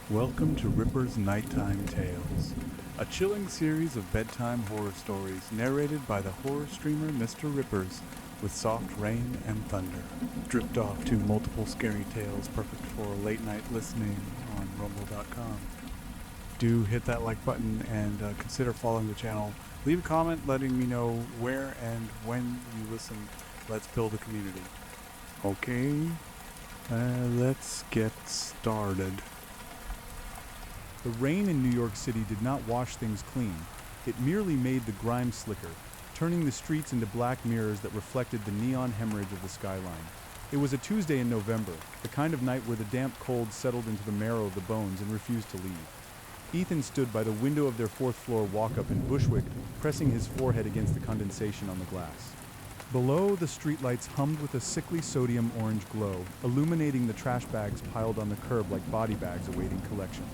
Welcome to Ripper's Nighttime Tales, a chilling series of bedtime horror stories narrated by the horror streamer Mr. Rippers with soft rain and thunder. Dripped off to multiple scary tales perfect for late night listening on rumble.com. Do hit that like button and consider following the channel. Leave a comment letting me know where and when you listen. Let's build a community. Okay, let's get started. The rain in New York City did not wash things clean. It merely made the grime slicker, turning the streets into black mirrors that reflected the neon hemorrhage of the skyline. It was a Tuesday in November, the kind of night where the damp cold settled into the marrow of the bones and refused to leave. Ethan stood by the window of their fourth-floor walk-up in Bushwick, pressing his forehead against the condensation on the glass. Below, the streetlights hummed with a sickly sodium orange glow, illuminating the trash bags piled on the curb like body bags awaiting collection.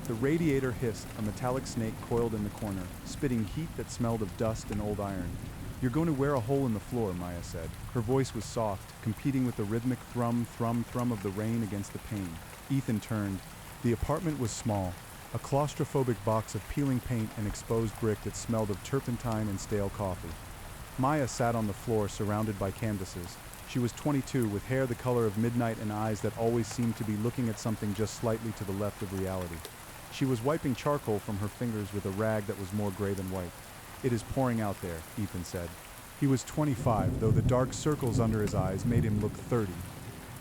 The radiator hissed, a metallic snake coiled in the corner, spitting heat that smelled of dust and old iron. "You're going to wear a hole in the floor," Maya said. Her voice was soft, competing with the rhythmic thrum, thrum, thrum of the rain against the pane. Ethan turned. The apartment was small, a claustrophobic box of peeling paint and exposed brick that smelled of turpentine and stale coffee. Maya sat on the floor, surrounded by canvases. She was 22, with hair the color of midnight and eyes that always seemed to be looking at something just slightly to the left of reality. She was wiping charcoal from her fingers with a rag that was more gray than white. "It is pouring out there," Ethan said. He was 25, though the dark circles under his eyes made him look 30.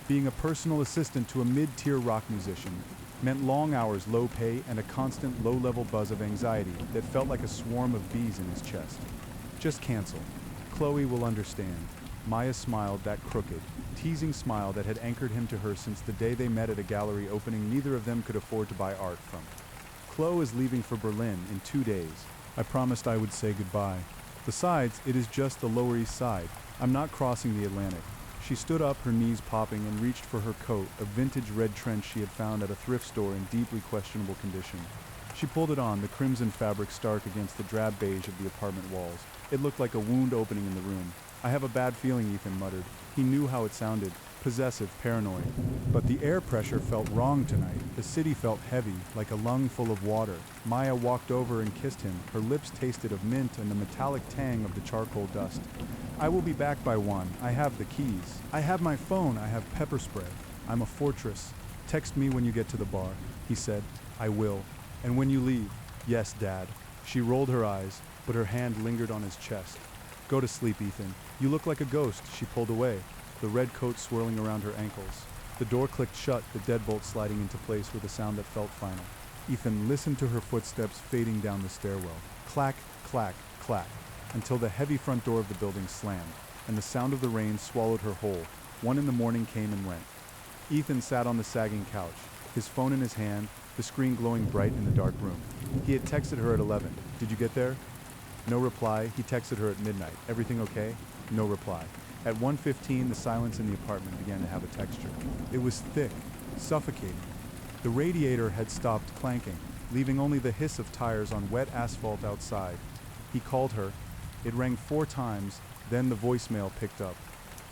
Being a personal assistant to a mid-tier rock musician meant long hours, low pay, and a constant low-level buzz of anxiety that felt like a swarm of bees in his chest. "Just cancel. Chloe will understand." Maya smiled, that crooked, teasing smile that had anchored him to her since the day they met at a gallery opening neither of them could afford to buy art from. "Chloe is leaving for Berlin in 2 days. I promised I would say goodbye. Besides, it is just the Lower East Side. I'm not crossing the Atlantic." She stood up, her knees popping, and reached for her coat, a vintage red trench she had found at a thrift store in deeply questionable condition. She pulled it on, the crimson fabric stark against the drab beige of the apartment walls. It looked like a wound opening in the room. "I have a bad feeling," Ethan muttered. He knew how it sounded, possessive, paranoid. But the air pressure felt wrong tonight. The city felt heavy, like a lung full of water. Maya walked over and kissed him. Her lips tasted of mint and the metallic tang of the charcoal dust. "I will be back by 1. I have the keys. I have my phone. I have pepper spray. I'm a fortress. Text me when you get to the bar," he said. "I will. And when you leave." "Yes, Dad." She rolled her eyes, but her hand lingered on his chest. "Go to sleep, Ethan. You look like a ghost." She pulled away, the red coat swirling around her ankles. The door clicked shut, the deadbolt sliding into place with a sound that felt final. Ethan listened to her footsteps fading down the stairwell. Clack, clack, clack, until the heavy front door of the building slammed, and the sound of the rain swallowed her whole. 1 in the morning came and went. Ethan sat on the sagging couch, his phone in his hand, the screen glowing bright in the dark room. He had texted her at 11. "Did you get there?" No reply. He texted her at midnight. "Everything okay?" No reply. At 1:15, the silence in the apartment began to have a texture. It was thick, suffocating. The radiator had stopped clanking, leaving only the hiss of tires on wet asphalt outside. He called her. It rang 4 times, then the voicemail picked up.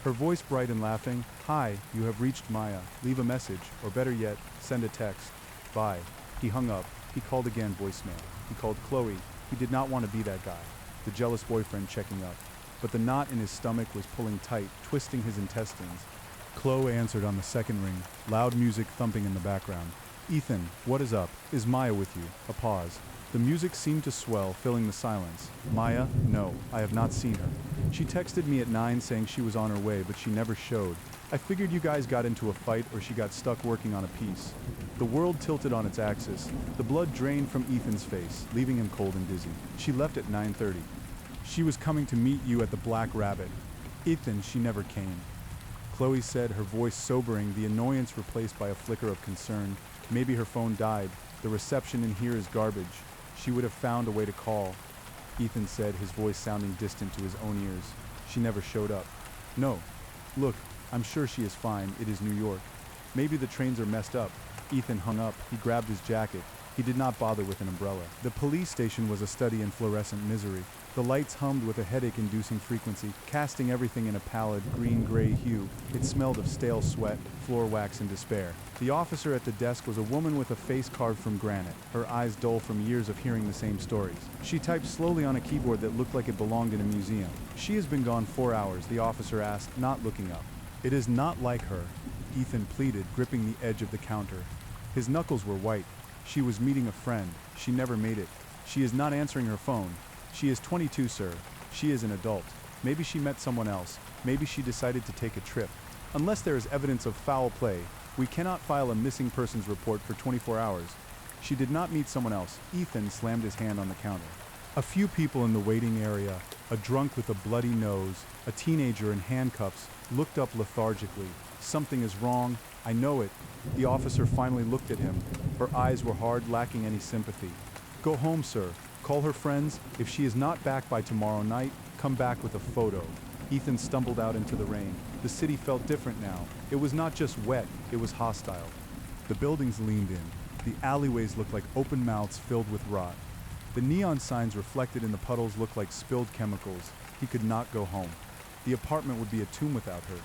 Her voice bright and laughing. "Hi, you have reached Maya. Leave a message, or better yet, send a text. Bye." He hung up. He called again, voicemail. He called Chloe. He did not want to be that guy, the jealous boyfriend checking up. But the knot in his stomach was pulling tight, twisting his intestines. Chloe answered on the second ring, loud music thumping in the background. "Ethan, what is up? Is Maya with you?" A pause. The music seemed to swell, filling the silence. "Maya? No, I have not seen her. She texted me at 9 saying she was on her way, but she never showed. I figured you guys got into a fight or she got stuck working on a piece." The world tilted on its axis. The blood drained from Ethan's face, leaving him cold and dizzy. "She left at 9:30. She was coming to meet you at the Black Rabbit." "Ethan, she never came." Chloe said, her voice sobering, the annoyance replaced by a flicker of concern. "Maybe her phone died. The reception in here is garbage. She would have found a way to call." Ethan said, his voice sounding distant to his own ears. "She never showed up." "No. Look, I'm sure she is fine. It is New York. Maybe the trains are messed up." Ethan hung up. He grabbed his jacket. He did not bother with an umbrella. The police station was a study in fluorescent misery. The lights hummed with a headache-inducing frequency, casting everything in a pallid, green-gray hue. It smelled of stale sweat, floor wax, and despair. The officer at the desk was a woman with a face carved from granite, her eyes dull from years of hearing the same stories. She typed slowly on a keyboard that looked like it belonged in a museum. "She has been gone 4 hours," the officer asked, not looking up. "It is not like her," Ethan pleaded, gripping the edge of the counter. His knuckles were white. "She was meeting a friend. She never made it. She is not answering her phone. She is 22, sir. She is an adult. Maybe she met someone else. Maybe she decided to take a trip. Unless there is evidence of foul play, we cannot file a missing persons report for 24 hours. She did not meet someone else." Ethan slammed his hand on the counter. A few people in the waiting area, a drunk with a bloody nose, a teenager in handcuffs, looked up lethargically. "Something is wrong. I know it." The officer finally looked at him. Her eyes were hard, lacking any sympathy. "Go home, sir. Call her friends. If she is not back by tomorrow night, come back with a photo." Ethan stumbled out into the rain. The city felt different now. It was not just wet, it was hostile. The buildings leaned in. The alleyways looked like open mouths filled with rot. The neon signs reflected in the puddles looked like spilled chemicals. He could not go home. The apartment would be a tomb without her.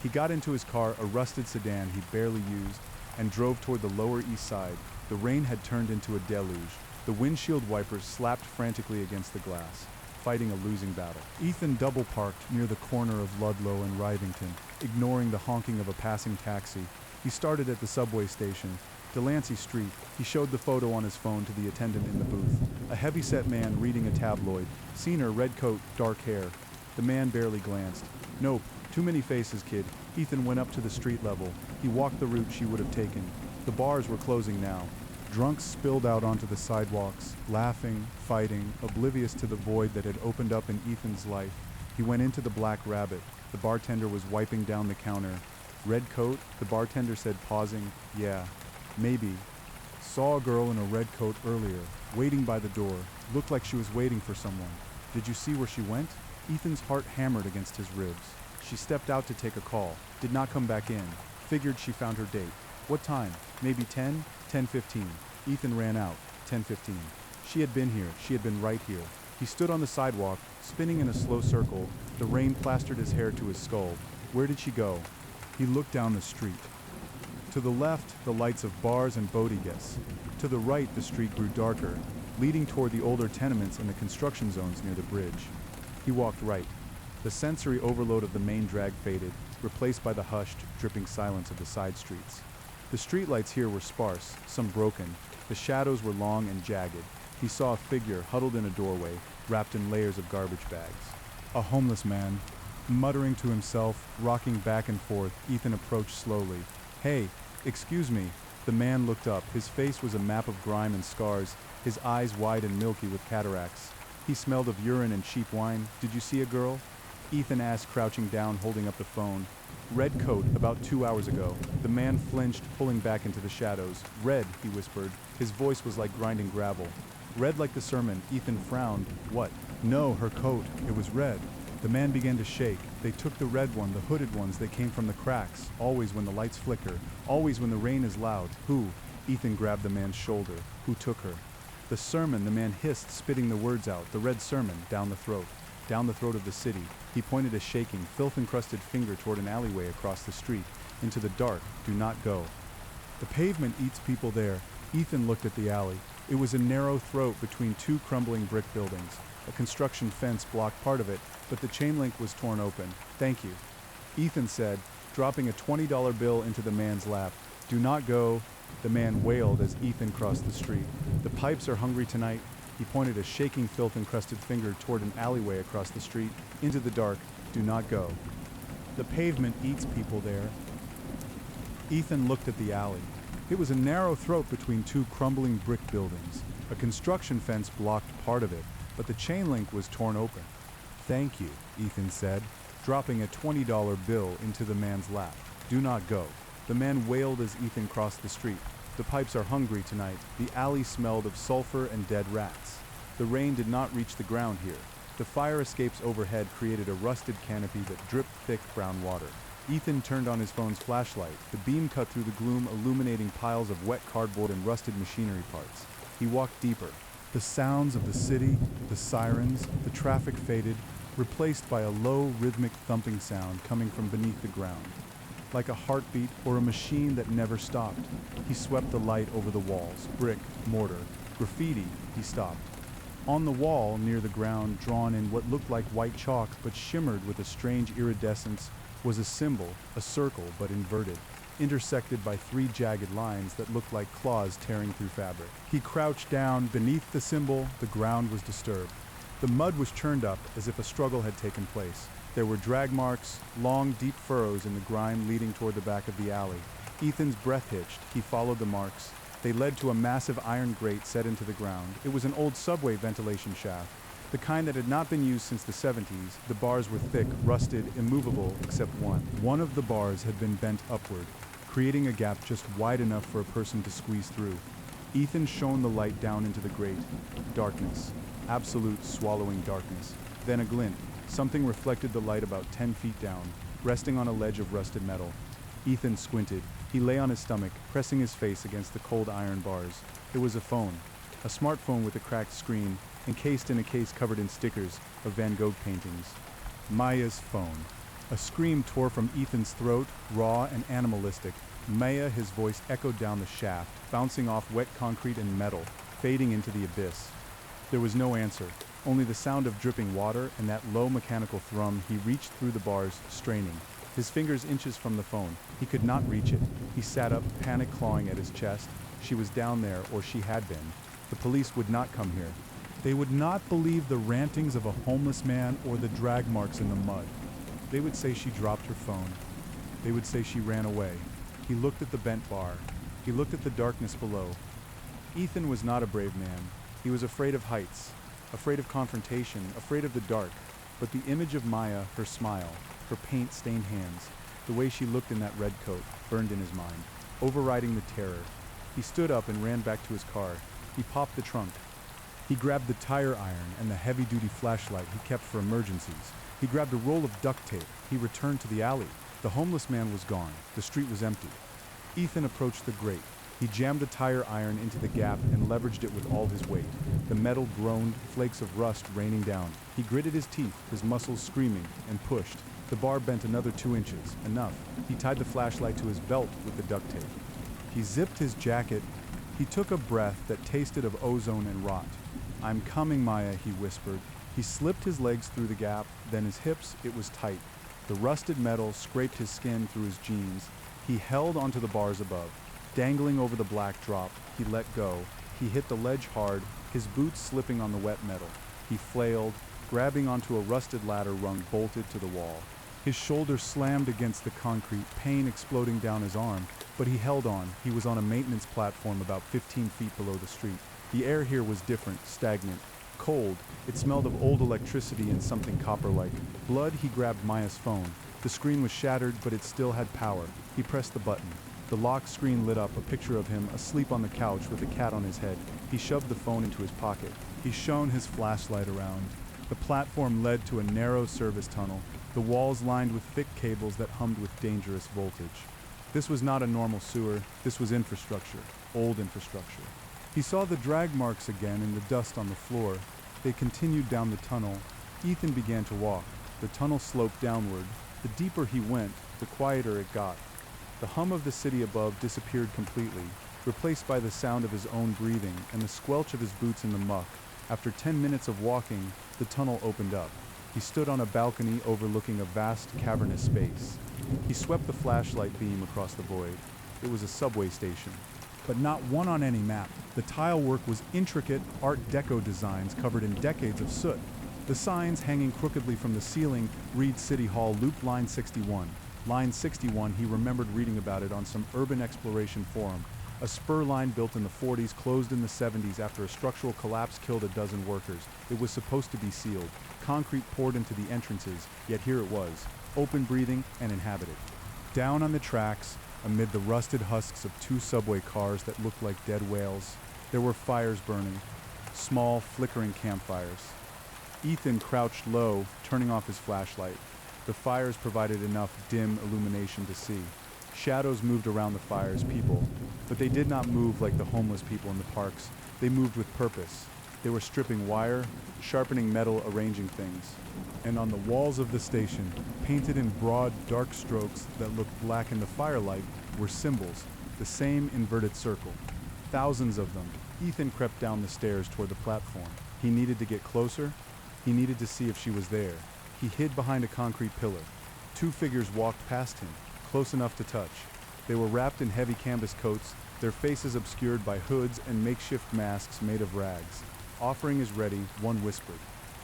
He got into his car, a rusted sedan he barely used, and drove toward the Lower East Side. The rain had turned into a deluge. The windshield wipers slapped frantically against the glass, fighting a losing battle. Ethan double-parked near the corner of Ludlow and Rivington, ignoring the honking of a passing taxi. He started at the subway station, Delancey Street. He showed the photo on his phone to the attendant in the booth. A heavy-set man reading a tabloid. Senior, red coat, dark hair. The man barely glanced. "Nope, too many faces, kid." Ethan went up to the street level. He walked the route she would have taken. The bars were closing now. Drunks spilled out onto the sidewalks, laughing, fighting, oblivious to the void that had opened up in Ethan's life. He went into the Black Rabbit. The bartender was wiping down the counter. "Red coat?" the bartender said, pausing. "Yeah, maybe. Saw a girl in a red coat earlier, waiting by the door. Looked like she was waiting for someone. Did you see where she went?" Ethan's heart hammered against his ribs. "She stepped out to take a call. Did not come back in. Figured she found her date." "What time? Maybe 10? 10:15. Ethan ran out. 10:15. She had been here. She had been right here. He stood on the sidewalk, spinning in a slow circle. The rain plastered his hair to his skull. Where did she go? He looked down the street. To the left, the lights of bars and bodegas. To the right, the street grew darker, leading toward the older tenements and the construction zones near the bridge. He walked right. The sensory overload of the main drag faded, replaced by the hushed, dripping silence of the side streets. The streetlights here were sparse, some broken. The shadows were long and jagged. He saw a figure huddled in a doorway, wrapped in layers of garbage bags. A homeless man. Muttering to himself, rocking back and forth, Ethan approached slowly. "Hey, excuse me." The man looked up. His face was a map of grime and scars, his eyes wide and milky with cataracts. He smelled of urine and cheap wine. "Did you see a girl?" Ethan asked, crouching down, holding up the phone. "Red coat, about 2 hours ago." The man flinched, pulling back into the shadows. "Red," he whispered. His voice was like grinding gravel. "Red like the sermon." Ethan frowned. "What?" "No, her coat. It was red." The man began to shake. "They took the red one, the hooded ones that came from the cracks, always when the lights flicker, always when the rain is loud." "Who?" Ethan grabbed the man's shoulder. "Who took her?" "The sermon," the man hissed, spitting the words out. "The red sermon, down the throat of the city." He pointed a shaking, filth-encrusted finger toward an alleyway across the street. "Into the dark. Do not go." "The pavement eats people there." Ethan looked at the alley. It was a narrow throat between two crumbling brick buildings. A construction fence blocked part of it, but the chain link was torn open. "Thank you," Ethan said, dropping a $20 bill into the man's lap. "Do not go." The man wailed as Ethan crossed the street. "The pipes are hungry tonight." He pointed a shaking, filth-encrusted finger toward an alleyway across the street. "Into the dark. Do not go." "The pavement eats people there." Ethan looked at the alley. It was a narrow throat between two crumbling brick buildings. A construction fence blocked part of it, but the chain link was torn open. "Thank you," Ethan said, dropping a $20 bill into the man's lap. "Do not go." The man wailed as Ethan crossed the street. "The pipes are hungry tonight." The alley smelled of sulfur and dead rats. The rain did not reach the ground here. The fire escapes overhead created a rusted canopy that dripped thick brown water. Ethan turned on his phone's flashlight. The beam cut through the gloom, illuminating piles of wet cardboard and rusted machinery parts. He walked deeper. The sounds of the city, the sirens, the traffic faded, replaced by a low, rhythmic thumping sound coming from beneath the ground. Like a heartbeat or a machine that never stopped. He swept the light over the walls, brick, mortar, graffiti. He stopped. On the wall, near the ground, drawn in what looked like white chalk but shimmered with a strange iridescence, was a symbol, a circle but inverted, intersected by 3 jagged lines that looked like claws tearing through fabric. He crouched down. Beneath the symbol, the ground was disturbed. The mud was churned up as if a struggle had taken place. There were drag marks, long, deep furrows in the grime leading toward the back of the alley. Ethan's breath hitched. He followed the marks. They led to a massive iron grate set into the ground. It was an old subway ventilation shaft, the kind that had not been used since the 70s. The bars were thick, rusted, immovable, except one. One of the bars had been bent upward, creating a gap just wide enough for a person to squeeze through. Ethan shone the light down into the grate. Darkness. Absolute, swallowing darkness. Then a glint. Something reflected the light about 10 feet down, resting on a ledge of rusted metal. Ethan squinted. He lay on his stomach, pressing his face against the cold iron bars. It was a phone. A smartphone with a cracked screen, encased in a case covered in stickers of Van Gogh paintings. Maya's phone. A scream tore from Ethan's throat, raw and animalistic. Maya, his voice echoed down the shaft, bouncing off wet concrete and metal, fading into the abyss. There was no answer, only the sound of dripping water and that low mechanical thrum. He reached through the bars, straining. His fingers inches from the phone. He could not reach it. He sat up, panic clawing at his chest. She was down there, or she had been. The police would not come here. They would not believe the rantings of a homeless man or the drag marks in the mud. They would say she dropped her phone. They would say she ran away. He looked at the bent bar. He looked at the darkness below. Ethan was not a brave man. He was afraid of heights, afraid of confrontation, afraid of the dark. But the image of Maya, her smile, her paint-stained hands, the way she looked in that red coat, burned in his mind, overriding the terror. He stood up and ran back to his car. He popped the trunk. He grabbed the tire iron and the heavy-duty flashlight he kept for emergencies. He grabbed a roll of duct tape. He returned to the alley. The homeless man was gone. The street was empty. Ethan approached the grate. He jammed the tire iron into the gap and leveraged it with all his weight. The metal groaned, flakes of rust raining down. He gritted his teeth, his muscles screaming, and pushed. The bar bent another 2 inches. Enough. He tied the flashlight to his belt with the duct tape. He zipped his jacket. He took a breath that tasted of ozone and rot. "I'm coming, Maya," he whispered. He slipped his legs through the gap, then his hips. It was tight. The rusted metal scraped his skin through his jeans. He held onto the bars above. Dangling over the black drop, he let go. He hit the ledge hard, his boots slipping on the wet metal. He flailed, grabbing onto a rusted ladder rung bolted to the wall. His shoulder slammed against the concrete, pain exploding down his arm, but he held on. He was on a maintenance platform about 15 feet below the street. The air here was different, stagnant, cold. It smelled of old electricity and something copper-like. Blood. He grabbed Maya's phone. The screen was shattered, but it still had power. He pressed the button. The lock screen lit up, a picture of him asleep on the couch with a cat on his head. He shoved the phone into his pocket. He shone his flashlight around. The platform led to a narrow service tunnel, the walls lined with thick cables that hummed with dangerous voltage. This was not a normal sewer. This was infrastructure, old infrastructure. He saw the drag marks again in the dust on the floor. They continued down the tunnel. Ethan began to walk. The tunnel sloped downward. The deeper he went, the quieter it got. The hum of the city above disappeared completely, replaced by the sound of his own breathing and the squelch of his boots in the muck. After 10 minutes of walking, the tunnel opened up. He stood on a balcony overlooking a vast, cavernous space. He swept the flashlight beam across the void. It was a subway station, but not one on any map. The tile work was intricate Art Deco designs covered in decades of soot. The signs hanging crookedly from the ceiling read City Hall Loop Line 61. Line 61, he remembered reading about it on some urban exploration forum. A spur line built in the 40s, closed in the 70s after a structural collapse killed a dozen workers. It was supposed to be sealed. Concrete poured into the entrances, yet here it was, open breathing and inhabited. Down on the tracks, amid the rusted husks of 2 subway cars that looked like dead whales, there were fires burning, small, flickering campfires. Ethan crouched low, turning off his flashlight. The fires provided enough dim illumination to see. Shadows moved around the fire's people, but they did not move like the homeless people in the parks. They moved with purpose. They were stripping wire, sharpening metal, arranging things. And on the walls of the station, painted in broad, dark strokes that looked black in the firelight, were symbols, the same inverted circle. Thousands of them. Ethan crept down the stairs toward the platform. He needed to get closer. He needed to see if she was there. He hid behind a concrete pillar. Two figures walked past him, close enough to touch. They were wrapped in heavy canvas coats, their faces obscured by hoods and makeshift masks made of rags. Offering is ready, one whispered.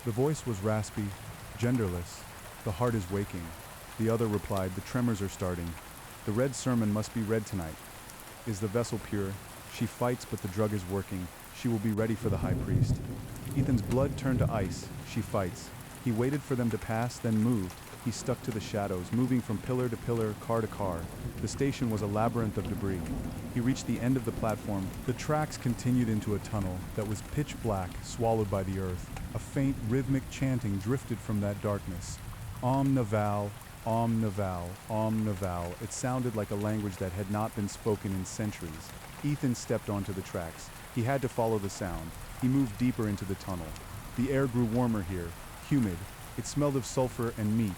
The voice was raspy, genderless. The heart is waking. The other replied, the tremors are starting. The red sermon must be read tonight. Is the vessel pure? She fights, but the drug is working. She will be ready for the high priest. Ethan's blood turned to ice. She fights. He waited for them to pass, then moved. He stuck to the shadows, moving from pillar to pillar, car to car. The station was a labyrinth of debris. He reached the end of the platform. The tracks continued into a tunnel that was pitch black, swallowed by the earth. A faint, rhythmic chanting drifted from that darkness. Om Naval, Om Naval, Om Naval. It sounded like a language that had not been spoken in centuries. Ethan stepped onto the tracks. He had to follow the sound. He moved deeper into the tunnel. The air grew warmer here, humid. It smelled of sulfur and meat,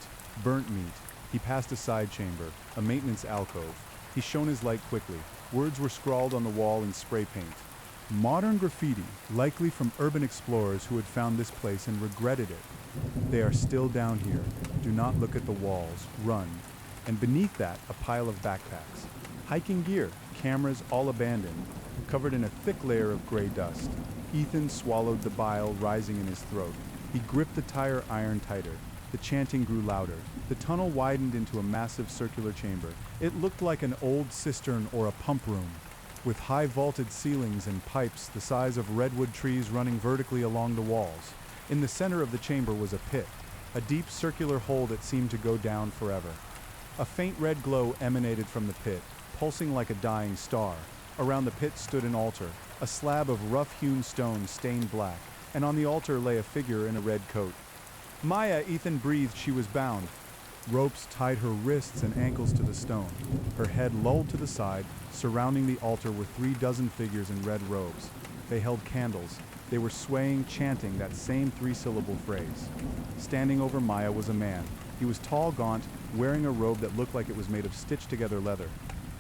burnt meat. He passed a side chamber, a maintenance alcove. He shone his light quickly. Words were scrawled on the wall in spray paint. Modern graffiti, likely from urban explorers who had found this place and regretted it. They are still down here. Do not look at the walls. Run. And beneath that, a pile of backpacks. Hiking gear, cameras all abandoned, covered in a thick layer of gray dust. Ethan swallowed the bile rising in his throat. He gripped the tire iron tighter. The chanting grew louder. The tunnel widened into a massive circular chamber. It looked like an old cistern or a pump room, with high vaulted ceilings and pipes the size of redwood trees running vertically along the walls. In the center of the chamber was a pit, a deep circular hole that seemed to go down forever. A faint red glow emanated from the pit, pulsing like a dying star. Around the pit stood an altar, a slab of rough-hewn stone stained black, and on the altar lay a figure in a red coat. Maya, Ethan breathed. She was bound. Ropes tied her wrists and ankles to the stone. Her head lolled to the side. Surrounding the altar were 36 figures in red robes. They held candles. They were swaying, chanting that same 3-syllable phrase. Standing over Maya was a man. He was tall, gaunt, wearing a robe that looked like it was made of stitched-together leather.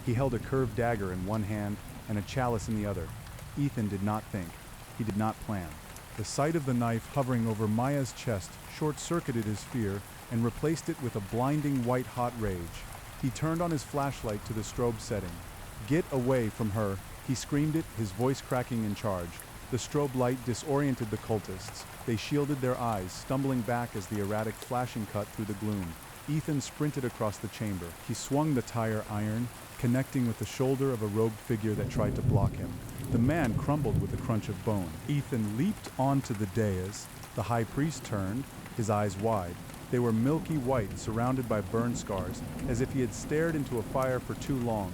He held a curved dagger in one hand and a chalice in the other. Ethan did not think. He did not plan. The sight of the knife hovering over Maya's chest short-circuited his fear and replaced it with a blinding white-hot rage. He turned on his flashlight to the strobe setting. Get away from her, he screamed it, his voice cracking in charge. The strobe light disoriented the cultists. They shielded their eyes, stumbling back as the erratic flashing cut through the gloom. Ethan sprinted across the chamber. He swung the tire iron, connecting with the shoulder of a robed figure that tried to block him. The man crumbled with a crunch of bone. Ethan leaped onto the dais. The high priest turned, his eyes wide. They were milky white, surrounded by burn scars, as if he had stared into a fire for too long.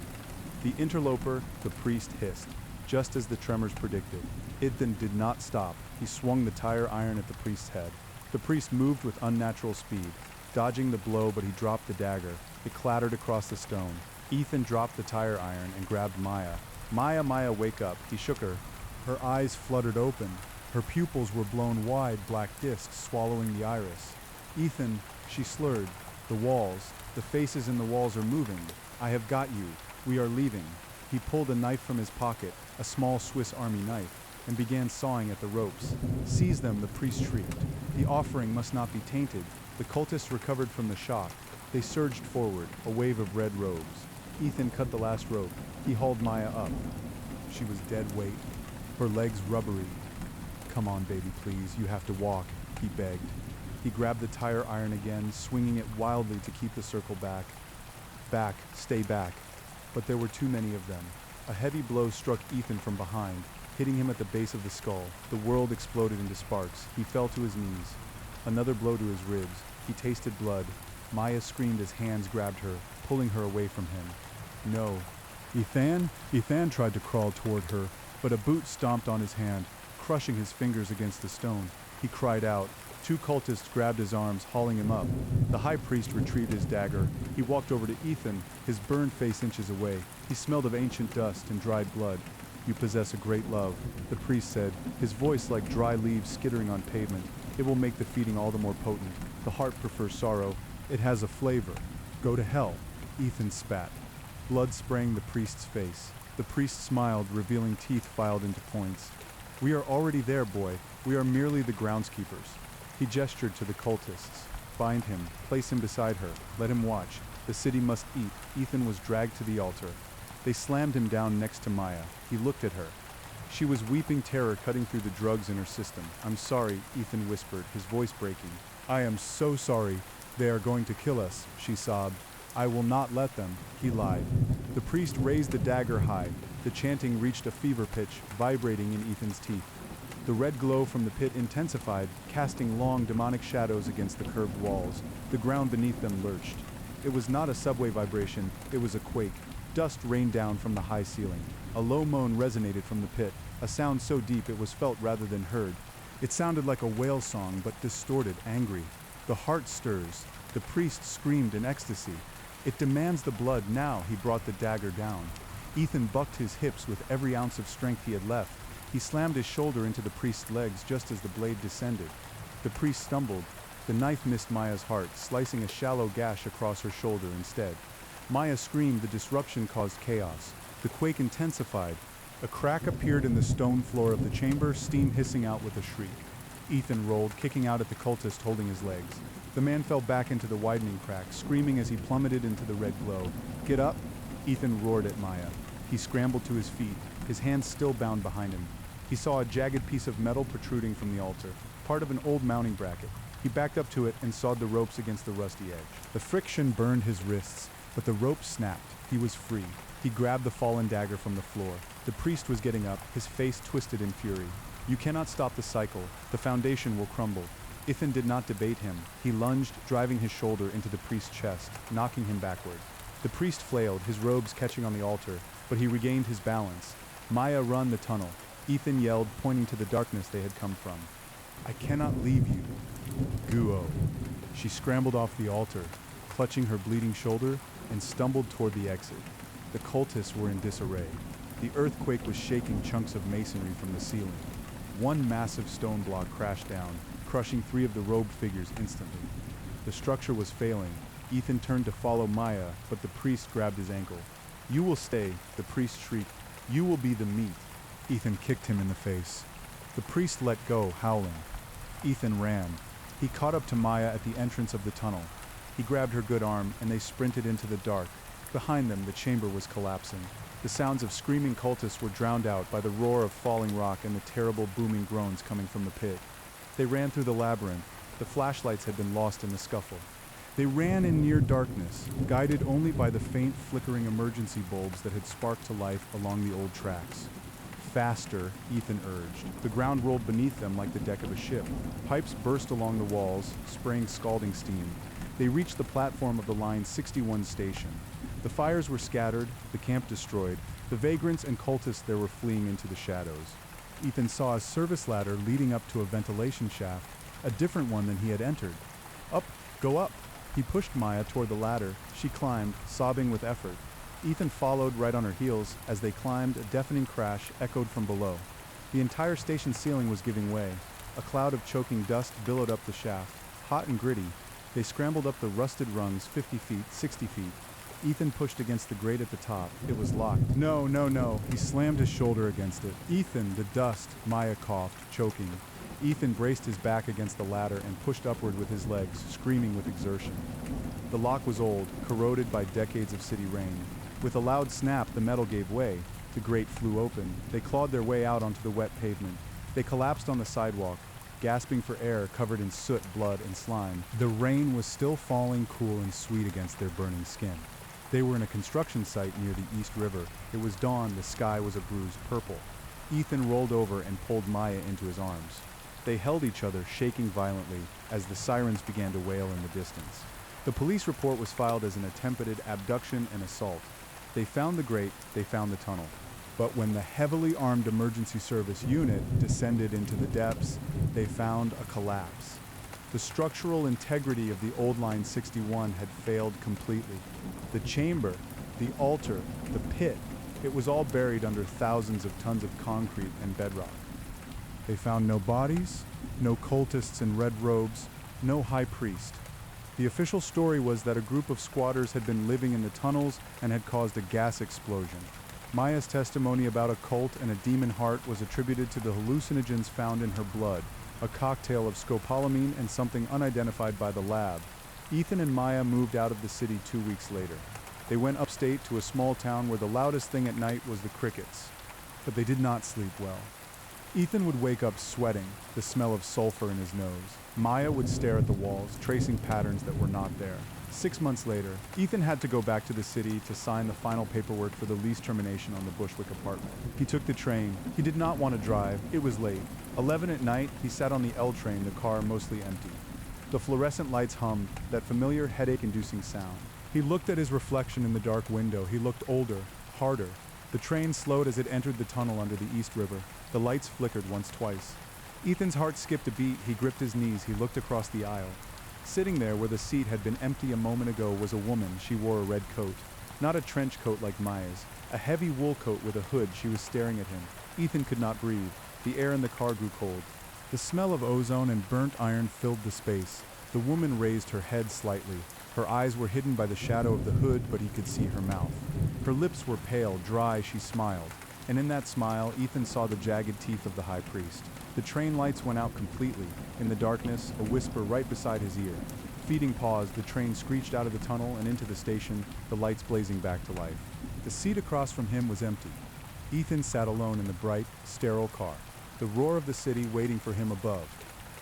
The interloper, the priest hissed, just as the tremors predicted. Ethan did not stop. He swung the tire iron at the priest's head. The priest moved with unnatural speed, dodging the blow, but he dropped the dagger. It clattered across the stone. Ethan dropped the tire iron and grabbed Maya. Maya, wake up. He shook her. Her eyes fluttered open. Her pupils were blown wide, black discs swallowing the iris. Ethan, she slurred. The walls, the faces in the walls are moving. I have got you. We are leaving. He pulled a knife from his pocket, a small Swiss Army knife, and began sawing at the ropes. Seize them, the priest shrieked. The offering must not be tainted. The cultists recovered from the shock. They surged forward, a wave of red robes. Ethan cut the last rope. He hauled Maya up. She was dead weight, her legs rubbery. Come on, baby, please. You have to walk, he begged. He grabbed the tire iron again, swinging it wildly to keep the circle back. Back, stay back. But there were too many of them. A heavy blow struck Ethan from behind, hitting him at the base of the skull. The world exploded into sparks. He fell to his knees. Another blow to his ribs. He tasted blood. Maya screamed as hands grabbed her, pulling her away from him. No. Ethan tried to crawl toward her, but a boot stomped on his hand, crushing his fingers against the stone. He cried out, Two cultists grabbed his arms, hauling him up. The high priest retrieved his dagger. He walked over to Ethan, his burned face inches away. He smelled of ancient dust and dried blood. "You possess a great love," the priest said, his voice like dry leaves skittering on pavement. "It will make the feeding all the more potent. The heart prefers sorrow. It has a flavor. Go to hell." Ethan spat. Blood spraying the priest's face. The priest smiled, revealing teeth filed into points. "We are already there, boy. We are merely the groundskeepers." He gestured to the cultists. "Bind him. Place him beside her. Let him watch. The city must eat." Ethan was dragged to the altar. They slammed him down next to Maya. He looked at her. She was weeping terror cutting through the drugs in her system. "I'm sorry," Ethan whispered, his voice breaking. "I am so sorry. They are going to kill us," she sobbed. "I will not let them," he lied. The priest raised the dagger high. The chanting reached a fever pitch, vibrating in Ethan's teeth. The red glow from the pit intensified, casting long demonic shadows against the curved walls. The ground beneath them lurched. It was not a subway vibration, it was a quake. Dust rained down from the high ceiling. A low moan resonated from the pit, a sound so deep it was felt rather than heard. It sounded like a whale song, but distorted, angry. The heart stirs. The priest screamed in ecstasy. "It demands the blood now," he brought the dagger down. Ethan bucked his hips with every ounce of strength he had left. He slammed his shoulder into the priest's legs just as the blade descended. The priest stumbled. The knife missed Maya's heart, slicing a shallow gash across her shoulder instead. Maya screamed. The disruption caused chaos. The quake intensified. A crack appeared in the stone floor of the chamber, steam hissing out with a shriek. Ethan rolled, kicking out at the cultist holding his legs. The man fell back into the widening crack, screaming as he plummeted into the red glow. "Get up!" Ethan roared at Maya. He scrambled to his feet, his hands still bound behind him. He saw a jagged piece of metal protruding from the altar, part of an old mounting bracket. He backed up to it and sawed the ropes against the rusty edge. The friction burned his wrists, but the rope snapped. He was free. He grabbed the fallen dagger from the floor. The priest was getting up, his face twisted in fury. "You cannot stop the cycle. The foundation will crumble." Ethan did not debate him. He lunged, driving his shoulder into the priest's chest, knocking him backward. The priest flailed, his robes catching on the altar, but he regained his balance. "Maya, run the tunnel," Ethan yelled, pointing to the darkness they had come from. "I cannot leave you. Guo." She scrambled off the altar, clutching her bleeding shoulder, and stumbled toward the exit. The cultists were in disarray. The earthquake was shaking chunks of masonry from the ceiling. One massive stone block crashed down, crushing 3 of the robed figures instantly. The structure was failing. Ethan turned to follow Maya, but the priest grabbed his ankle. "You will stay," the priest shrieked. "You will be the meat." Ethan kicked him in the face. The priest let go, howling. Ethan ran. He caught up to Maya at the entrance of the tunnel. He grabbed her good arm, and they sprinted into the dark. Behind them, the chamber was collapsing. The sounds of screaming cultists were drowned out by the roar of falling rock and the terrible booming groans coming from the pit. They ran through the labyrinth. The flashlights had been lost in the scuffle. They ran in near darkness, guided only by the faint flickering emergency bulbs that had sparked to life along the old tracks. "Faster," Ethan urged. The ground rolled beneath them like the deck of a ship. Pipes burst along the walls, spraying scalding steam. They reached the platform of the Line 61 station. The fires were scattered, the camp destroyed. The vagrants and cultists there were fleeing into the shadows. Ethan saw a service ladder leading up to a ventilation shaft, a different one than he had entered. "Up, go up!" He pushed Maya toward the ladder. She climbed, sobbing with effort. Ethan followed right on her heels. As they climbed, a deafening crash echoed from below. The entire station ceiling was giving way. A cloud of choking dust billowed up the shaft. Hot and gritty, they scrambled up the rusted rungs 50 feet, 60 feet. Ethan pushed against the grate at the top. It was locked. "No, no, no." He slammed his shoulder against it. "Ethan, the dust," Maya coughed, choking. Ethan braced his back against the ladder and pushed upward with his legs, screaming with exertion. The lock was old, corroded by decades of city rain. With a loud snap, the metal gave way. The grate flew open. They clawed their way out onto the wet pavement. They collapsed on the sidewalk, gasping for air, covered in soot, blood, and slime. The rain was still falling, cool and sweet against their burning skin. They were in a construction site near the East River. It was dawn. The sky was a bruised purple. Ethan rolled over and pulled Maya into his arms. They held each other, shaking violently, as the sirens began to wail in the distance. The police report was filed as an attempted abduction and assault. They found the grate, they found the tunnel. But when the heavily armed emergency service unit descended into the depths, they found a collapse. The structural integrity of the old Line 61 had failed completely. The chamber, the altar, the pit, it was all buried under thousands of tons of concrete and bedrock. They found no bodies, no cultists in red robes, no high priest. The official story was that a group of squatters had been living in the tunnels and had caused a gas explosion. Maya's testimony about a cult and a demon heart was attributed to the hallucinogens found in her blood, a cocktail of scopolamine and something unidentified by the lab. Ethan and Maya moved out of the city 2 weeks later. They went upstate to a small town where the loudest thing at night was the crickets. But they did not sleep well. Ethan would wake up sweating, the smell of sulfur in his nose. Maya would stare at the walls, tracing patterns that were not there. 6 months later, Ethan had to go back to the city to sign the final paperwork for the lease termination on the Bushwick apartment. He took the train. He did not want to drive. It was late. 11 at night, he sat on the L train, the car mostly empty. The fluorescent lights hummed, that familiar headache-inducing sound. He looked at his reflection in the dark window. He looked older, harder. The train slowed as it entered the tunnel under the East River. The lights flickered once, twice. Ethan's heart skipped a beat. He gripped his knees. He looked across the aisle. Sitting there where the seat had been empty a moment ago was a woman. She wore a red coat. Not a trench coat like Maya's. A heavy wool coat with a hood. She was staring at him. Ethan could not breathe. The air in the car grew cold. The smell of ozone and burnt iron filled the space. The woman raised her head slightly. Her eyes were hidden by the shadow of the hood, but he could see her mouth. Her lips were pale, dry. She smiled. And in that smile, Ethan saw the jagged teeth of the high priest. The train lights went out completely. In the darkness, a whisper right beside his ear. Feeding paused, the train screeched out of the tunnel and into the station, the lights blazing back to life. The seat across from him was empty. Ethan sat alone in the bright, sterile car. The roar of the city waiting for him above.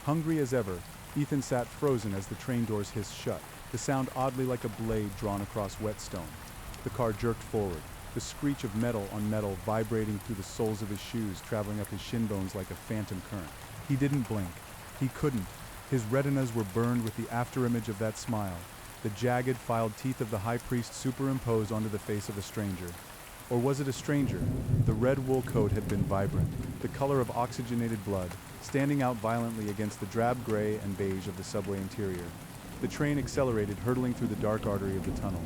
Hungry as ever, Ethan sat frozen as the train doors hissed shut, the sound oddly like a blade drawn across wet stone. The car jerked forward, the screech of metal on metal vibrating through the soles of his shoes, traveling up his shin bones like a phantom current. He didn't blink. He couldn't. His retinas were burned with the afterimage of that smile, the jagged, filed teeth of the high priest superimposed onto the face of a stranger. Or was it a stranger? The red wool coat had been vibrant, the color of oxygenated blood, standing out violently against the drab gray and beige of the subway interior. The train accelerated, hurtling through the dark artery of the tunnel.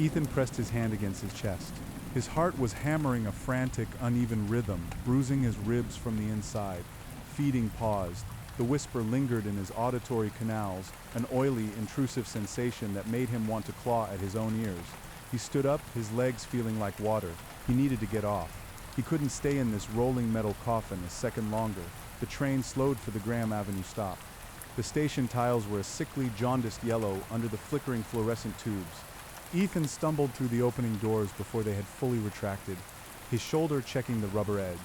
Ethan pressed his hand against his chest. His heart was hammering a frantic, uneven rhythm, bruising his ribs from the inside. Feeding paused. The whisper lingered in his auditory canals, an oily, intrusive sensation that made him want to claw at his own ears. He stood up, his legs feeling like water. He needed to get off. He couldn't stay in this rolling metal coffin a second longer. The train slowed for the Graham Avenue stop. The station tiles were a sickly, jaundiced yellow under the flickering fluorescent tubes. Ethan stumbled through the opening doors before they had fully retracted, his shoulder checking the rubber edge.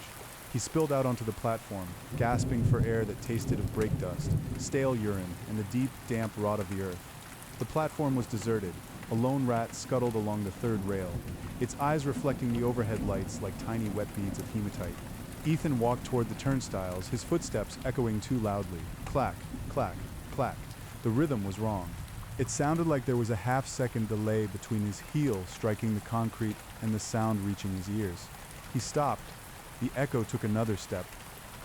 He spilled out onto the platform, gasping for air that tasted of brake dust, stale urine, and the deep, damp rot of the earth. The platform was deserted. A lone rat scuttled along the third rail, its eyes reflecting the overhead lights like tiny wet beads of hematite. Ethan walked toward the turnstiles, his footsteps echoing too loudly. Clack, clack, clack. The rhythm was wrong. It sounded like there was a half-second delay between his heel striking the concrete and the sound reaching his ears. He stopped. The echo took another step.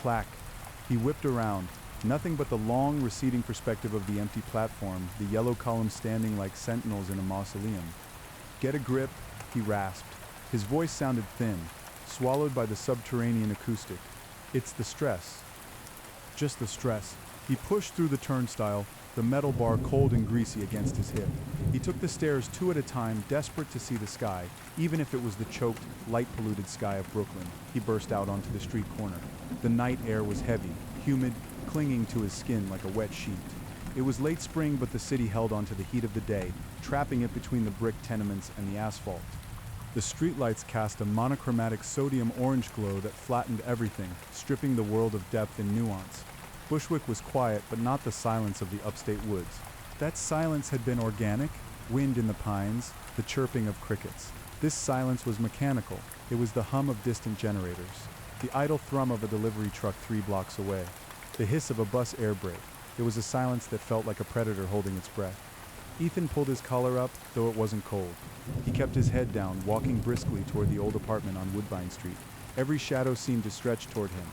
Clack. He whipped around. Nothing but the long, receding perspective of the empty platform, the yellow columns standing like sentinels in a mausoleum. Get a grip, he rasped. His voice sounded thin, swallowed by the subterranean acoustic. It's the stress. Just the stress. He pushed through the turnstile, the metal bar cold and greasy against his hip. He took the stairs 2 at a time, desperate to see the sky, even if it was the choked, light-polluted sky of Brooklyn. He burst out onto the street corner. The night air was heavy, humid, clinging to his skin like a wet sheet. It was late spring, but the city held on to the heat of the day, trapping it between the brick tenements and the asphalt. The streetlights cast a monochromatic sodium orange glow that flattened everything, stripping the world of depth and nuance. Bushwick was quiet, but not the silence of the upstate woods. That silence had been organic, wind in the pines, the chirping of crickets. This silence was mechanical. It was the hum of distant generators, the idle thrum of a delivery truck 3 blocks away, the hiss of a bus air brake. It was a silence that felt like a predator holding its breath. Ethan pulled his collar up, though it wasn't cold. He kept his head down, walking briskly toward the old apartment on Woodbine Street. Every shadow seemed to stretch toward him.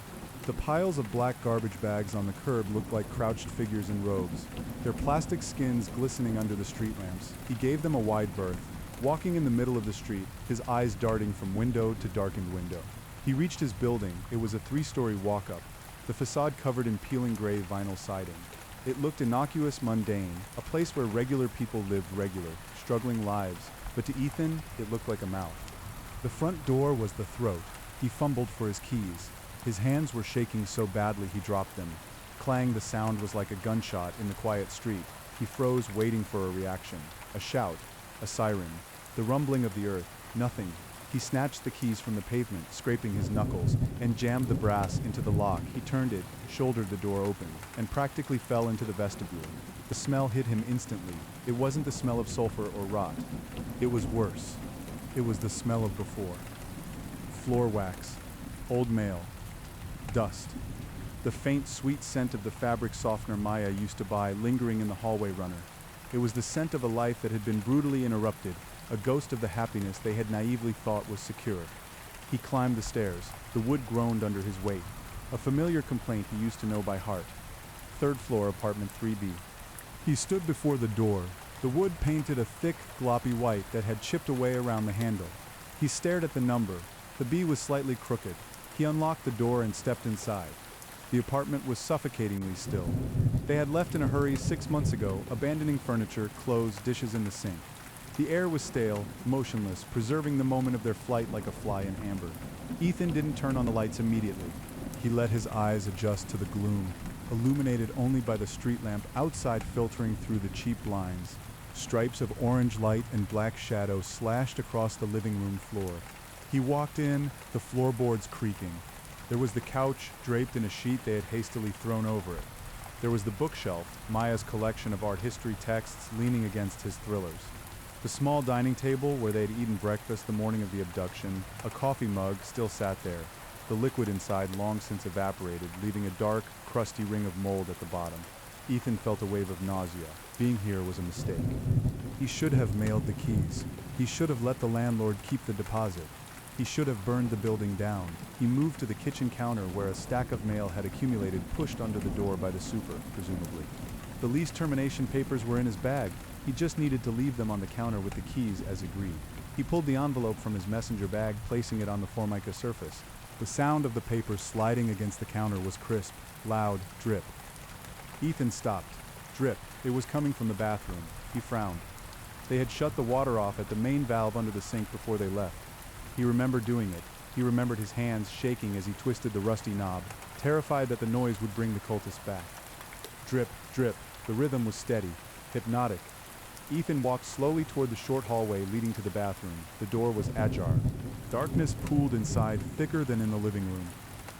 The piles of black garbage bags on the curb looked like crouched figures in robes, their plastic skins glistening under the street lamps. He gave them a wide berth, walking in the middle of the street, his eyes darting from window to darkened window. He reached his building. It was a 3-story walk-up, the facade covered in peeling gray vinyl siding. It looked innocuous, mundane, a place where regular people lived regular, struggling lives, but to Ethan, it looked like a mouth. The front door was the throat. He fumbled for his keys. His hands were shaking so badly he dropped them. Clang, the sound was like a gunshot in the quiet street. He froze, waiting for a reaction. A shout, a siren, the rumbling of the earth, nothing. He snatched the keys from the pavement, scraping his knuckles, and jammed the brass into the lock. He turned it, shouldered the door open, and practically fell into the vestibule. The smell hit him instantly. It wasn't the smell of sulfur or rot. It was worse. It was the smell of before. Floor wax, old mail, dust. The faint, sweet scent of the fabric softener Maya used to buy lingering in the hallway runner. It was the scent of a life that had been brutally interrupted, a ghost of the happiness they had naively thought was secure. He climbed the stairs. The wood groaned under his weight, a familiar complaint he used to know by heart. 3rd floor, apartment 3B. He stood before the door. The wood painted a thick, gloppy white that had chipped away around the handle. He stared at the number. The B was slightly crooked. He unlocked the door and stepped inside. The apartment was suffocatingly still. They had left in a hurry 6 months ago, abandoning furniture, clothes, dishes in the sink. The air was stale, motionless, preserving the moment of their flight like a fly in amber. Ethan didn't turn on the lights immediately. He let his eyes adjust to the gloom, illuminated only by the street lamp outside filtering through the cheap blinds. Stripes of orange light and black shadow slashed across the living room floor. He walked in, the floorboards creaking. There was the couch, draped in a sheet they had hastily thrown over it. There was the bookshelf, Maya's collection of art history texts leaning against his thrillers. The small dining table where they had eaten breakfast the morning of the abduction, a coffee mug, still sat there, the liquid inside long since evaporated, leaving a dark, crusty ring of mold at the bottom. Ethan felt a wave of nausea. Being here was a mistake. He should have mailed the keys. He should have let the landlord keep the deposit. He should have burned the building down. He moved to the kitchen counter where a stack of mail had accumulated, pushed under the door by the super, presumably. The lease termination papers were in his bag. He just needed to leave them on the counter with the keys as agreed. He pulled the envelope from his messenger bag, placing it on the formica surface. The sound of the papers sliding against the counter was crisp, loud, drip. Ethan stopped. Drip. It was coming from the bathroom. He frowned. They had shut the water off at the main valve under the sink before they left. He remembered doing it. He remembered his hands shaking as he twisted the rusty knob, terrified that the noise would bring the cultists back. Drip, drip. The rhythm was steady, hypnotic. Ethan walked slowly toward the short hallway leading to the bathroom. The door was ajar. Darkness pooled inside, thicker than in the living room.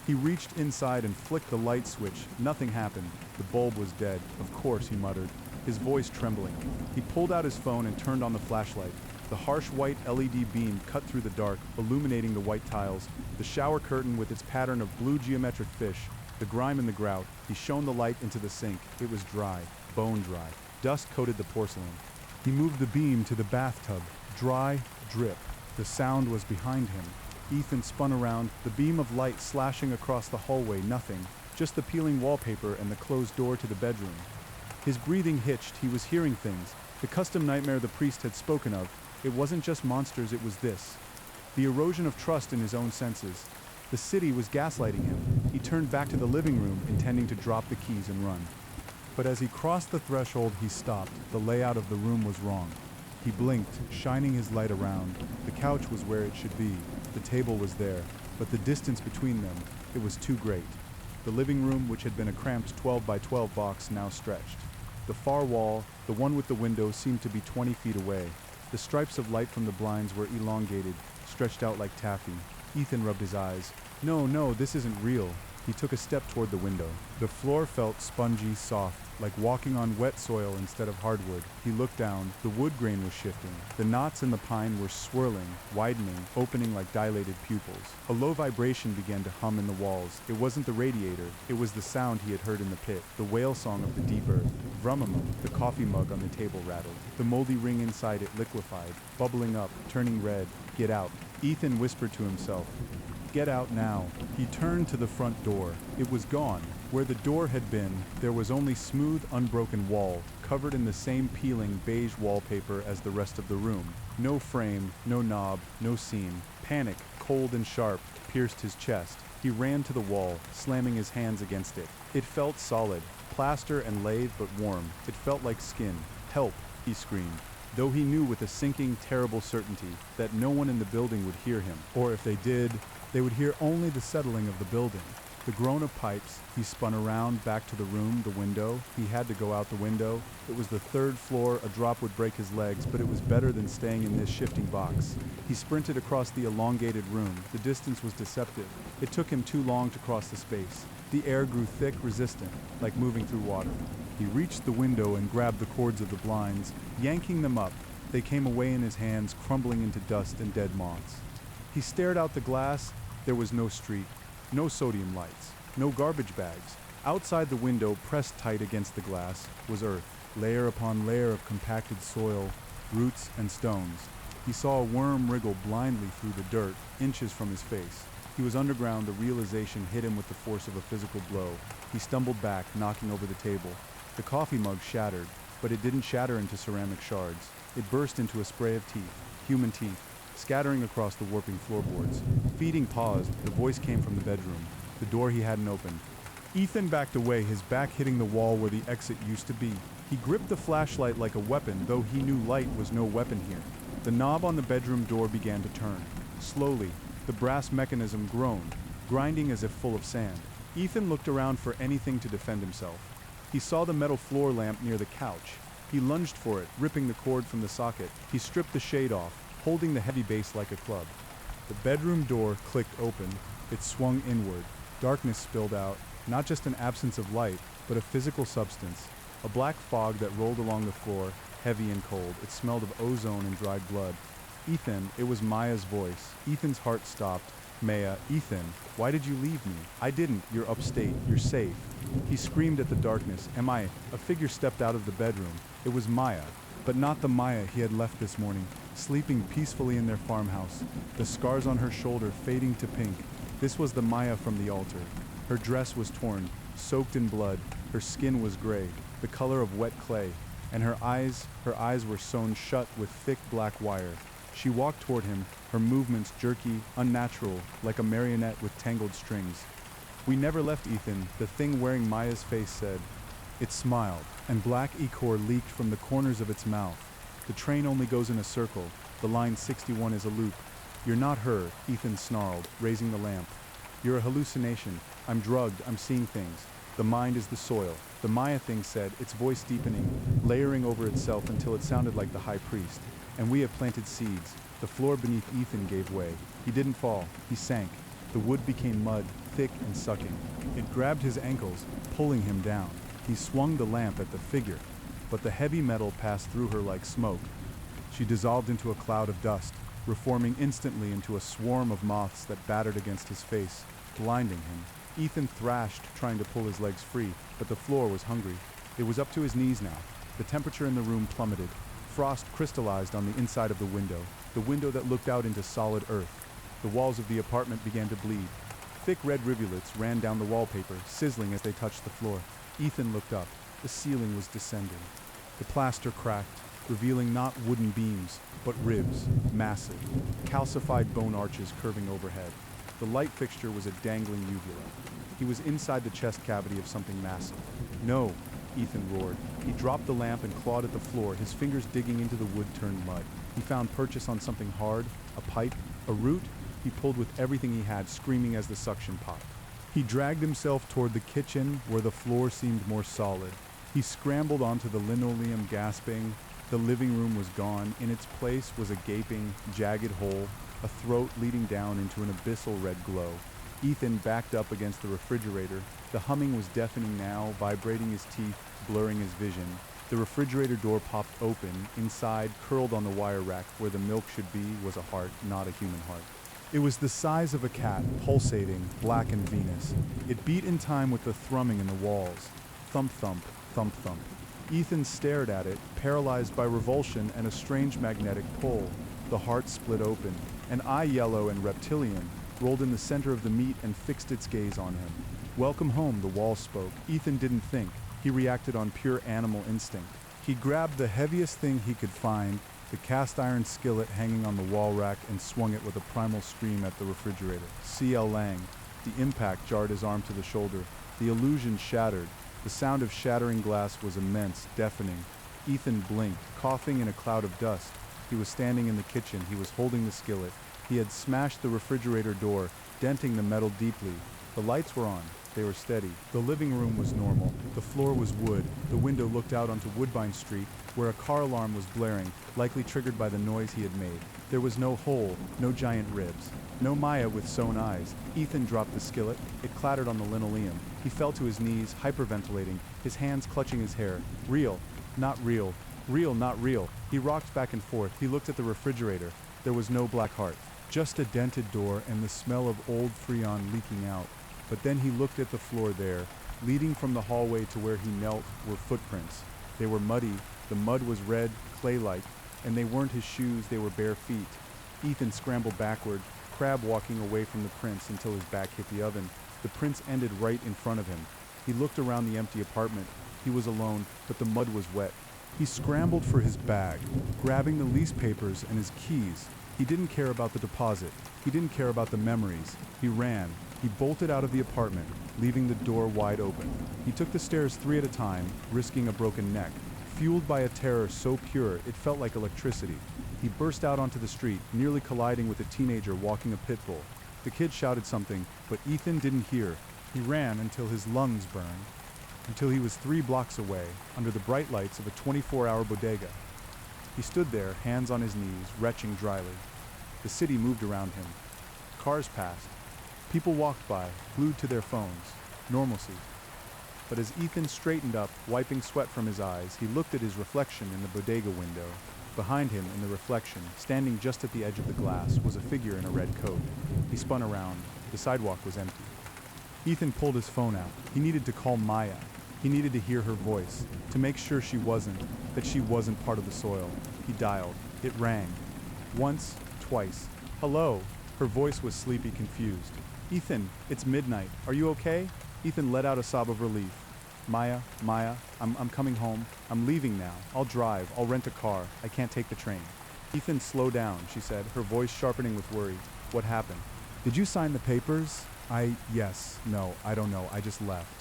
He reached inside and flicked the light switch. Nothing happened. The bulb was dead. Of course, he muttered, his voice trembling. He pulled out his phone and turned on the flashlight. The harsh white LED beam cut through the dark, illuminating the white tiles, the shower curtain with its pattern of blue geometric fish, the grime in the grout. He shone the light into the sink. It was dry, bone dry. Dust coated the porcelain. He moved the beam to the bathtub. Dry, drip. The sound was behind him. Ethan spun around, the beam of light slashing across the hallway. Nothing, just the peeling wallpaper and the closed door to the bedroom. His breathing hitched. He was hearing things. The custom nightmare the priest had spoken of. It wasn't just monsters, it was this. The erosion of trust in his own senses. The city was gaslighting him. He turned back to the living room, intending to drop the keys and run. But as he crossed the threshold, he stopped. The layout of the room was wrong. He blinked, shining his light around. The couch was where it should be. The table was there. But the distance between them, it was too great. The living room, which had been a cramped 12 by 12 box, now stretched. The far wall, the one with the window, seemed to be 20 feet away. The stripes of light from the blinds were elongated, stretched out like taffy. Ethan rubbed his eyes. No, this isn't real. He took a step toward the window. The floor felt spongy, soft, like walking on wet soil instead of hardwood. He looked down. The wood grain was shifting. The knots in the pine were swirling, widening, opening like dilated pupils. A low vibration began to hum in the walls. It wasn't the radiator. It was the sound he had heard in the pit, the whale song of the deep earth. Vrumamum, the coffee mug on the table rattled. The moldy ring inside it liquefied, bubbling up, turning red. Get out. Ethan whispered to himself. Get out now. He turned to the front door. It was gone. Where the door had been, there was only smooth, unbroken wall, covered in the same peeling beige wallpaper as the rest of the room. No frame, no knob, no seam. Panic, cold and sharp, pierced his chest. He ran to the wall, slamming his hands against it. It felt solid, plaster and lath but warm. It felt like skin. Help, he screamed, though he knew with a sinking, terrible certainty that no one in the building would hear him, or if they did, they would hear only the settling of the building. The groan of pipes. He spun around, back to the room, the window. He had to go out the window. It was the 3rd floor. A drop would break his legs, but it was better than staying in this shifting box. He sprinted across the elongated room. The distance was deceptive. It took him too long to cross the space. The air grew thick, resistant, like moving through water. He reached the window and grabbed the cords of the blinds, yanking them up. They came away in his hands, crumbling into dust and dead moths. He stared out the glass. There was no street, no sodium lights, no garbage bags. Outside the window, pressed tight against the glass, was earth, layer upon layer of compacted soil, roots and stones. He saw a worm wriggle blindly through the dirt, inches from his face. He was underground. The realization hit him with the force of a physical blow. He stumbled back, knocking over the table. The coffee mug shattered, but it didn't shatter into ceramic shards. It burst into a spray of teeth, human teeth, scattering across the warping floorboards. Feeding paused. The voice came from the bedroom. The door he hadn't opened. Ethan backed away, his back hitting the wall where the exit used to be. He gripped the flashlight like a weapon, though he knew light was no weapon here. The knob on the bedroom door began to turn. Slowly, the brass mechanism groaned, grinding as if full of sand. Ethan looked around for anything to defend himself. He saw the metal floor lamp near the couch. He lunged for it, ripping the cord from the socket. He stripped the shade off, holding the heavy base like a club. The bedroom door clicked open. It swung inward. Darkness spilled out, not just an absence of light, but a physical substance. A black fog that rolled along the floor, heavy and cold. It smelled of ozone and dried blood. Ethan, it was Maya's voice. Ethan's heart stopped. Maya, Ethan, why did you leave me? I didn't. You're upstate. You're safe. He screamed at the darkness. Am I? A figure stepped out of the bedroom. It was Maya, but not the Maya he had left this morning, sleeping peacefully in their farmhouse, the scars on her shoulder fading to pink. This was the Maya from the altar. Her dress was torn, soaked in blood. Her skin was gray, the color of wet clay, and her eyes were sewn shut with thick black wire. She walked toward him, her movements jerky, unnatural, like a marionette with tangled strings. We never left, Ethan, the thing wearing Maya's face said. It smiled, and black ichor leaked from the corners of its mouth. The train only goes in a circle. The line 61 is a loop. You're not her, Ethan snarled, raising the lamp. You're a hallucination. I'm drugged. I'm seeing things. The mind is the soil. The Maya thing said, its voice deepening, layering over itself until it sounded like the high priest. And we have planted seeds. The floor beneath Ethan gave way. He didn't fall. He sank. The wood became mud, thick and sucking. It grabbed his ankles, pulling him down. He swung the lamp at the figure, but the heavy metal passed through her like smoke. She dissolved into a cloud of dust, reforming instantly into a swarm of moths that battered against his face, blinding him. Ethan thrashed, trying to pull his legs free, but the floor was hungry. It was up to his knees now. The temperature in the room plummeted. Frost crystallized on the inside of the window that looked out into solid earth. The walls of the apartment began to bleed. Thick red rivulets ran down the wallpaper, sizzling as they touched the floor. Ethan looked up. The ceiling was descending. The plaster cracked, revealing not wooden beams, but ribs, massive, calcified bone arches curving overhead. The light fixture was a dangling uvula. He was inside the chest cavity of something massive. No, Ethan roared. He dropped the lamp and clawed at the floor, his fingers digging into the wood-turned mud. He found purchase on something hard, a pipe, a root. He pulled with everything he had, screaming as the suction popped. He dragged himself toward the kitchen, where the floor seemed more solid. He scrambled onto the linoleum, gasping. The living room was gone. In its place was a gaping, jagged hole, a throat leading down into an abyssal red glow. Ethan backed up against the refrigerator. The humming was deafening now, vibrating his teeth, blurring his vision. The refrigerator door popped open. Inside, curled on the wire rack where the milk should be, was a heart, not a human heart. It was the size of a cat, pulsating, black and venous. It beat in time with the thrumming in the walls. Thump, thump, thump, thump. Ethan stared at it, paralyzed by revulsion and a strange magnetic pull. The heart split open, an eye yellow and reptilian, rolled in the center of the meat and fixed its gaze on him. "Welcome home," the wall spoke. Ethan didn't think. He reacted on pure animal instinct. He grabbed the heaviest thing he could find, the cast iron skillet hanging on the wall rack, and swung it with a primal scream at the refrigerator. C.L. Lang. The impact jarred his arm to the shoulder. The illusion shattered. The sound of shattering glass was immense, deafening. Ethan blinked, coughing in a cloud of dust. He was standing in the kitchen. He was holding the skillet. He had smashed the refrigerator door, denting the metal deeply. The lights were on. They were steady. The living room was normal. The floor was wood. The window looked out onto Woodbine Street, where a car alarm was blaring, likely triggered by the noise he had made. There was no hole, no giant ribs, no Maya with sewn eyes. Ethan dropped the skillet. It clattered on the linoleum. He fell to his knees, hyperventilating, his hands clutching his hair. Real, not real. Real, not real. He rocked back and forth. He looked at the refrigerator. There was no black heart, just a dented door and the smell of old Freon leaking out. But then he looked at the floor there. Leading from the hallway to where he knelt were footprints. They were muddy. The mud was red, clay-like, and they weren't his shoes, they were bare feet. Ethan scrambled backward, crab walking away from the prints until his back hit the oven. The prints ended right in front of him. He looked around the empty apartment. He was alone, but the mud was wet. He scrambled for his bag, grabbing the lease papers and his keys. He didn't care about the deposit. He didn't care about the memories. He ran. He bolted out of the apartment, leaving the door wide open. He took the stairs 3 at a time, risking a broken neck. Fueled by a terror so pure it felt like electricity. He burst out onto the street, nearly colliding with a teenager walking a pit bull. The kid shouted something, but Ethan didn't hear. He ran until his lungs burned, until he was 3 blocks away, under the bright lights of a 24-hour bodega. He stood there, hands on his knees, retching dryly. The city moved around him. Cars passed. People walked by, glued to their phones. Normalcy. But as Ethan straightened up, wiping sweat from his eyes, he looked at his reflection in the bodega window. Behind him, in the reflection, standing just at the edge of the glass, was a figure in a red coat. He spun around. The sidewalk was empty. Ethan pulled his phone out. He needed to call Maya. He needed to hear her voice, to make sure that she wasn't part of the soil. He dialed. It rang. Once, twice. "Hello." Her voice was sleepy, confused. "Ethan, it's midnight. Are you okay?" Ethan let out a sob of relief. Maya, I'm coming home. I'm leaving now. I'll drive. I'll rent a car. I can't take the train." "Ethan, slow down," she said, her voice sharpening with worry. "What happened? Did you sign the papers?" Yes. No, I don't know. I just left."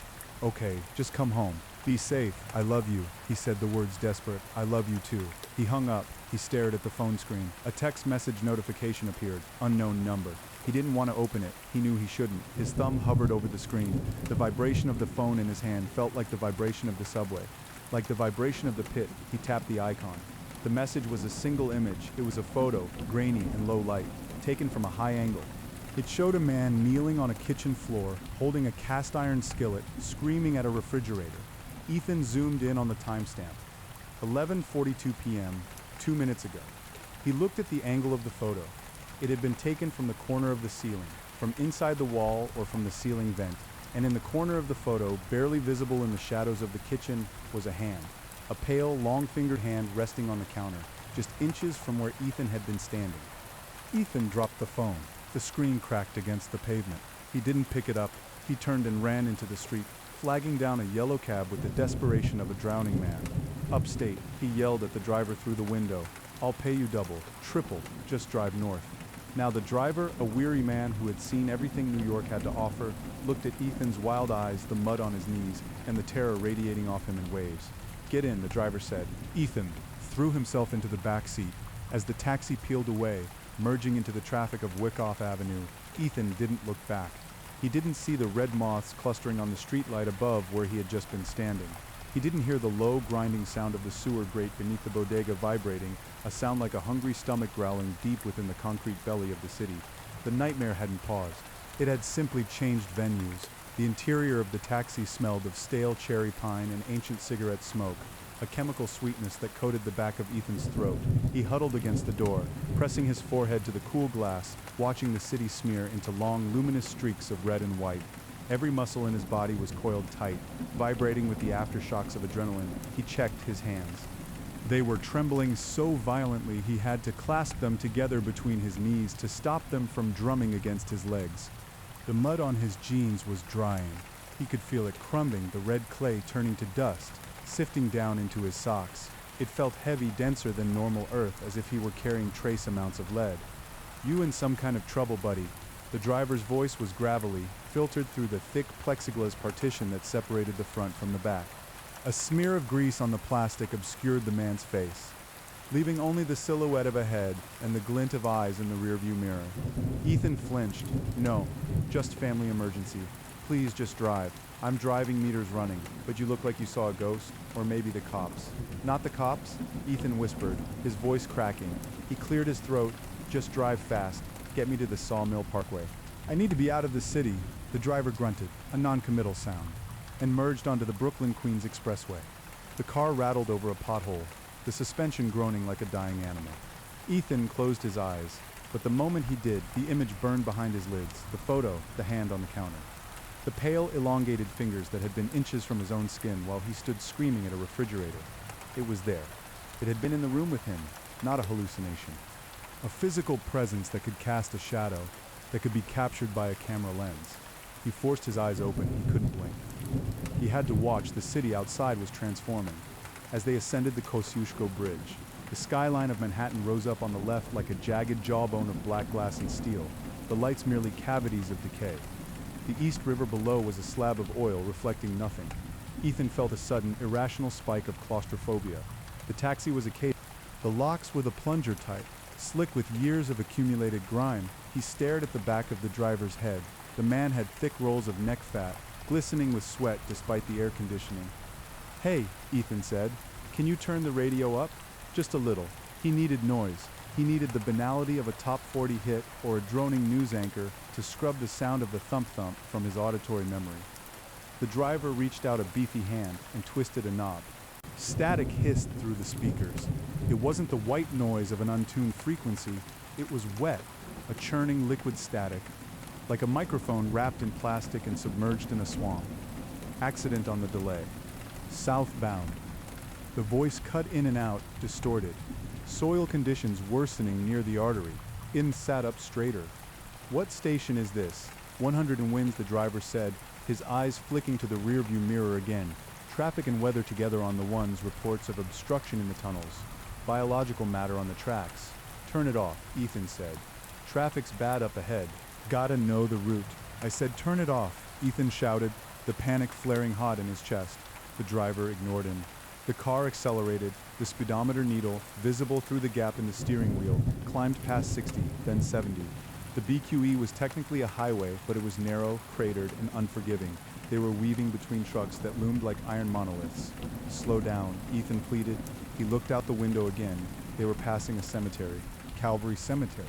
"Okay, just come home. Be safe. I love you." He said the words desperate. "I love you too." He hung up. He stared at the phone screen. A text message notification appeared. Unknown number. He didn't want to open it. He knew he shouldn't. His thumb hovered over the screen. The vibration of the phone in his hand felt like the vibration of the subway. Like the vibration of the pit. He tapped the icon. The message was a single image. It was a photo, grainy and low light, taken from a high angle. It showed a man kneeling on a kitchen floor, holding a cast iron skillet, screaming at a refrigerator. Ethan zoomed in on the timestamp. 11:42 p.m., 2 minutes ago. He looked at the angle of the photo. It had been taken from the corner of the ceiling, from inside the wall or from the ceiling vent, and in the corner of the photo, barely visible in the shadows of the kitchen, was a hand. A pale, long-fingered hand resting on the counter, just inches from where Ethan had been standing. Ethan dropped the phone. The screen cracked against the pavement. He didn't pick it up. He turned and ran into the street, flagging down a yellow cab with the desperation of a drowning man. Upstate, he yelled at the driver through the window, "I'll pay you double, triple, just drive north." Now the driver, a weary man who had seen everything New York had to offer, looked at Ethan's wild eyes, the mud on his knees, and the terror radiating off him in waves. "Get in," the driver said. Ethan threw himself into the back seat. As the taxi peeled away, merging into the traffic of Wyckoff Avenue, Ethan didn't look back. He didn't see the red moths clustering on the streetlight above where he had just been standing. He didn't hear the low, grinding sound of the sewer grate beneath the bodega vibrating, a sound like a hungry stomach growling deep within the concrete belly of the city. The nightmare hadn't paused. It had simply changed venues. The interior of the taxi smelled of stale cherry pine and ancient cigarette smoke, a chemical sweetness that coated the back of Ethan's throat. He huddled against the door, pressing his forehead to the cool glass, watching the city smear into long, luminous streaks of red and white. Every muscle in his body was coiled tight, vibrating with the aftershocks of adrenaline. He checked his hands. They were trembling so violently he had to clasp them together between his knees to stop them from drumming against his legs. The mud on his jeans was drying. He could feel it crumbing, the red clay turning to dust, sifting down into his socks. It felt heavy, denser than normal earth, as if he were carrying trace amounts of lead. "You in some kind of trouble, buddy." The driver's voice was gravelly, filtered through the thick plexiglass partition that separated the front from the back. A smear of grease on the plastic obscured the man's face, leaving only the silhouette of a head and the glint of eyes in the rearview mirror. Ethan flinched. "No, just family emergency. Please just drive. I'm driving, meters running, but you look like you saw a ghost, or maybe the cops." "Not the cops?" Ethan whispered, his voice cracking. He cleared his throat. "Just drive fast. Get me to the Sawmill Parkway." "I need to be out of the city." The driver grunted, a non-committal sound, and merged onto the Brooklyn-Queens Expressway. The car rattled over a pothole, the suspension groaning like a dying animal. Ethan closed his eyes, but the moment he did, the image burned behind his lids, the photo, the hand on the counter. The pale, elongated fingers that had been inches from his own skin while he stood screaming at a refrigerator. It was there. It had been in the room with him, not a hallucination. A physical presence that could cast a shadow, that could be captured by a camera lens. He forced his eyes open. He couldn't blink. He had to watch. The city outside was transforming. As they ascended the Kosciuszko Bridge, the skyline of Manhattan rose up on the left like a jagged jawbone of black glass and steel, the lights merely cavities of decay. The East River below was a slab of oil reflecting nothing. Ethan felt a sudden, irrational spike of claustrophobia. The taxi was a cave. The locks were the plunger type, slick with years of accumulated grime. He stared at the back of the driver's head. The man had thick rolls of neck fat, glistening with sweat despite the air conditioning. "Hey," Ethan said, "can you turn the radio up? Just a little." He needed noise. He needed the banality of a top 40 hit or a droning news anchor to scrub the sound of the thump-thump from his auditory memory. The driver reached out a beefy hand and twisted a knob. Static hissed through the speakers. It wasn't the white noise of an untuned frequency. It was wet, a churning liquid static, like a microphone wrapped in plastic and submerged in a swamp. Accident on the delay. Southbound. The voice cut in and out, distorted. Soil conditions worsening near the artery. In sat up straighter. "What station is this?" 100 and Winds, the driver said, his eyes flicking to the rearview mirror again. Traffic and weather together on the ones, reports of obstruction in the tunnels. Biological matter on the tracks. "Turn it off," Ethan said. "Traffic's bad up ahead. Gotta know the route." "I said turn it off," Ethan shouted, the panic flaring hot in his chest. The driver ignored him. The car accelerated. The speedometer needle, visible through the gap in the steering wheel, climbed past 60, then 70. The BQE was technically a highway, but it was narrow, cratered, and unforgiving. They were weaving between trucks that loomed like iron monoliths. "Slow down," Ethan pleaded. He looked out the window again. They were passing a cemetery. Calvary Cemetery.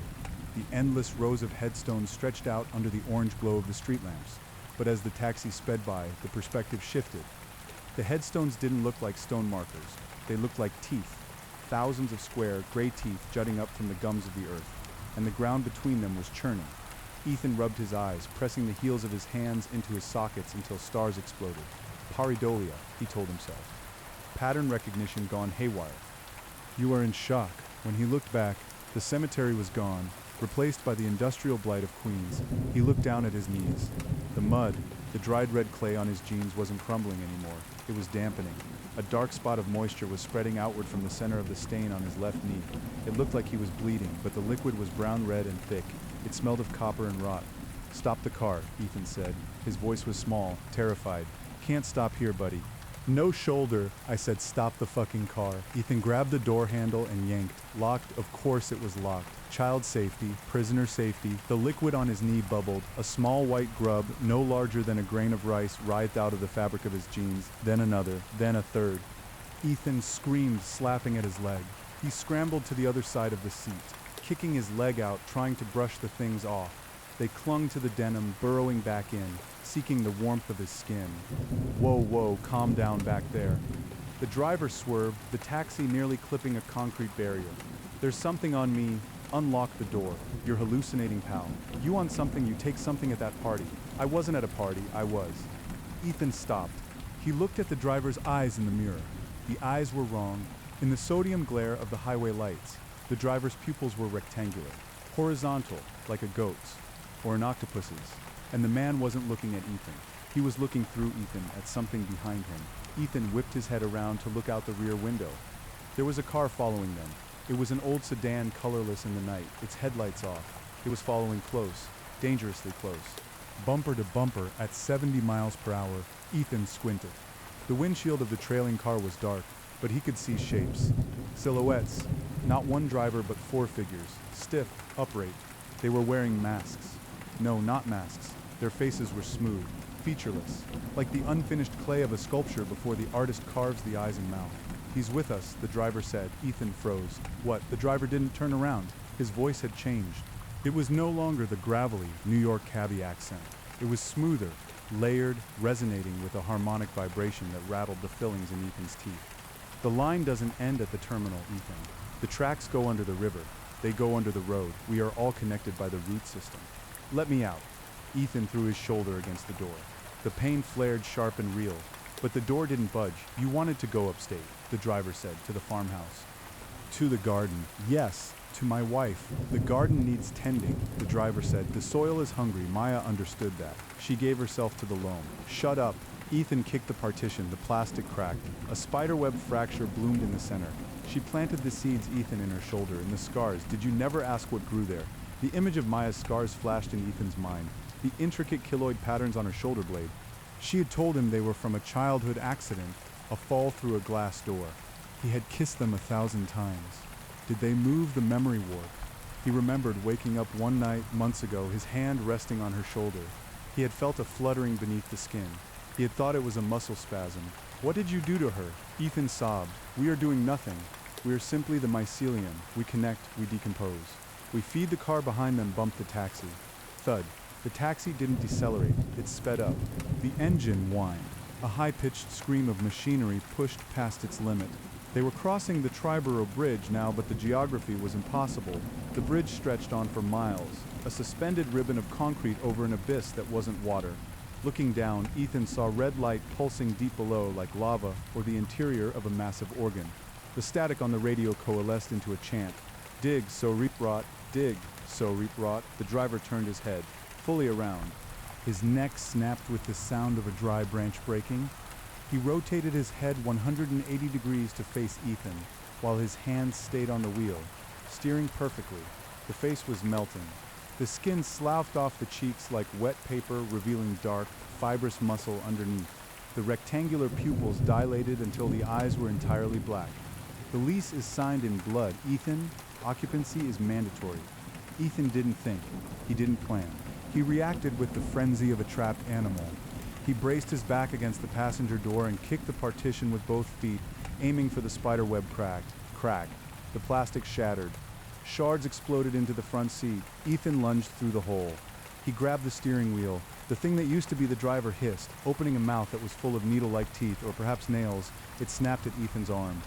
The endless rows of headstones stretched out under the orange glow of the street lamps. But as the taxi sped by, the perspective shifted. The headstones didn't look like stone markers. They looked like teeth. Thousands of square, gray teeth jutting up from the gums of the earth. And the ground between them was churning. Ethan rubbed his eyes, pressing the heels of his hands into his sockets until stars exploded. Pareidolia, he told himself. Pattern recognition gone haywire. "You are in shock." When he looked back, the cemetery was gone, replaced by the industrial blight of Queens. He looked down at his knees. The mud, the dried red clay on his jeans wasn't crumbling anymore. It was dampening. A dark spot of moisture was spreading outward from the center of the stain on his left knee. It looked like he was bleeding, but the liquid was brown-red and thick. It smelled of copper and rot. "Stop the car," Ethan said. His voice was small, terrified. "Can't stop here, buddy." "No shoulder." I said, "Stop the fucking car." Ethan grabbed the door handle and yanked. Locked, of course it was locked. Child safety, prisoner safety. The liquid on his knee bubbled. A small white grub, no larger than a grain of rice, writhed out of the fabric of his jeans. Then another, then a third. Ethan screamed, slapping at his leg. He scrambled to the other side of the seat, kicking his leg out, trying to brush the things off. They clung to the denim, burrowing back in, seeking the warmth of his skin. Whoa, calm down back there." The driver swerved, the taxi nearly clipping a concrete barrier. "There's something on me." "Unlock the door. You're hallucinating, pal. You want something, you take something at that party." "I wasn't at a party, I was." Ethan stopped. He looked at the driver's eyes in the mirror. The eyes were wrong. In the sodium glare of the highway lights, the driver's pupils were rectangular, horizontal, like a goat's, or an octopus's, and the man wasn't looking at Ethan. He was looking through Ethan at something behind him. Ethan whipped his head around to look out the rear window. There was a car following them. It was an old sedan, colorless in the night, its headlights off. It was following close, dangerously close. Bumper to bumper at 70 miles per hour, Ethan squinted. The windshield of the trailing car was dark, but he could see shapes. Silhouettes. Not one driver but four figures, stiff, upright. They were wearing masks. No, not masks. Their faces were smooth, featureless, like the unfinished clay of a sculpture before the artist carves the eyes and mouth. "He's with us," the driver said. Ethan froze. What? The driver didn't turn around. His voice had changed. It was no longer the gravelly New York cabbie accent. It was smoother, layered, resonating with a harmonic vibration that rattled the fillings in Ethan's teeth. "The line doesn't end at the terminal, Ethan. The tracks go under the river. They go under the road. We are all connected by the root system. Let me out." Ethan threw his shoulder against the door. The pain flared sharp and real, but the door didn't budge. "You wanted to go upstate," the driver said, "to the farmhouse." "To the garden." "Yes, to my wife. The garden needs tending," the driver said. "The soil is hungry." Maya understood that. She gave herself to the loam. "Shut up." Ethan kicked the partition. The plastic cracked. A spiderweb fracture bloomed in the center. She planted the seeds, Ethan, in her shoulder, and the scars. Did you never ask what grew there? The image of Maya's scars flashed in Ethan's mind. The intricate keloid patterns on her shoulder blade. She had told him they were from a childhood accident, a fall through a glass door. He had kissed them 1,000 times. Did they move the memory warp? He remembered waking up one night, months ago, his hand resting on her shoulder. He had felt a fluttering beneath the skin. He had thought it was a muscle spasm. "What did you do to her?" Ethan sobbed. "We are doing nothing. We are simply the mycelium. We connect, we decompose. We feed the car behind them." Bumped the taxi. Thud. The taxi didn't decelerate. It sped up. The engine whined. A high-pitched scream of machinery pushed past its limit. They were crossing the Triborough Bridge now, but the geography was impossible. The bridge stretched on for miles, a suspended ribbon of concrete over an abyss that wasn't water. Looking down, Ethan saw red light pulsing deep below like lava or the interior of a massive organ. The static on the radio coalesced into a chant. "Dig, so reap rot, dig, so reap rot." The driver turned his head, fully around. His neck snapped with the sound of a dry branch breaking. He rotated his head 180 degrees to face Ethan, while his hands stayed on the wheel, steering perfectly. The face was melting. The skin sloughed off the cheeks like wet paper, revealing dark, fibrous muscle underneath. The rectangular pupils dilated until the eyes were entirely black. "The lease is signed in blood, Ethan. Occupancy is mandatory." Ethan didn't think. He didn't plan. He reacted with the frenzy of a trapped animal. He braced his back against the passenger door and kicked the partition with both feet, aiming for the spiderweb crack. Crack. The plastic shattered. Shards exploded into the front seat. Ethan lunged through the hole. He grabbed the steering wheel. The thing that used to be the driver hissed, opening a mouth that was full of needle-like teeth, or perhaps nails. It snapped at Ethan's arm.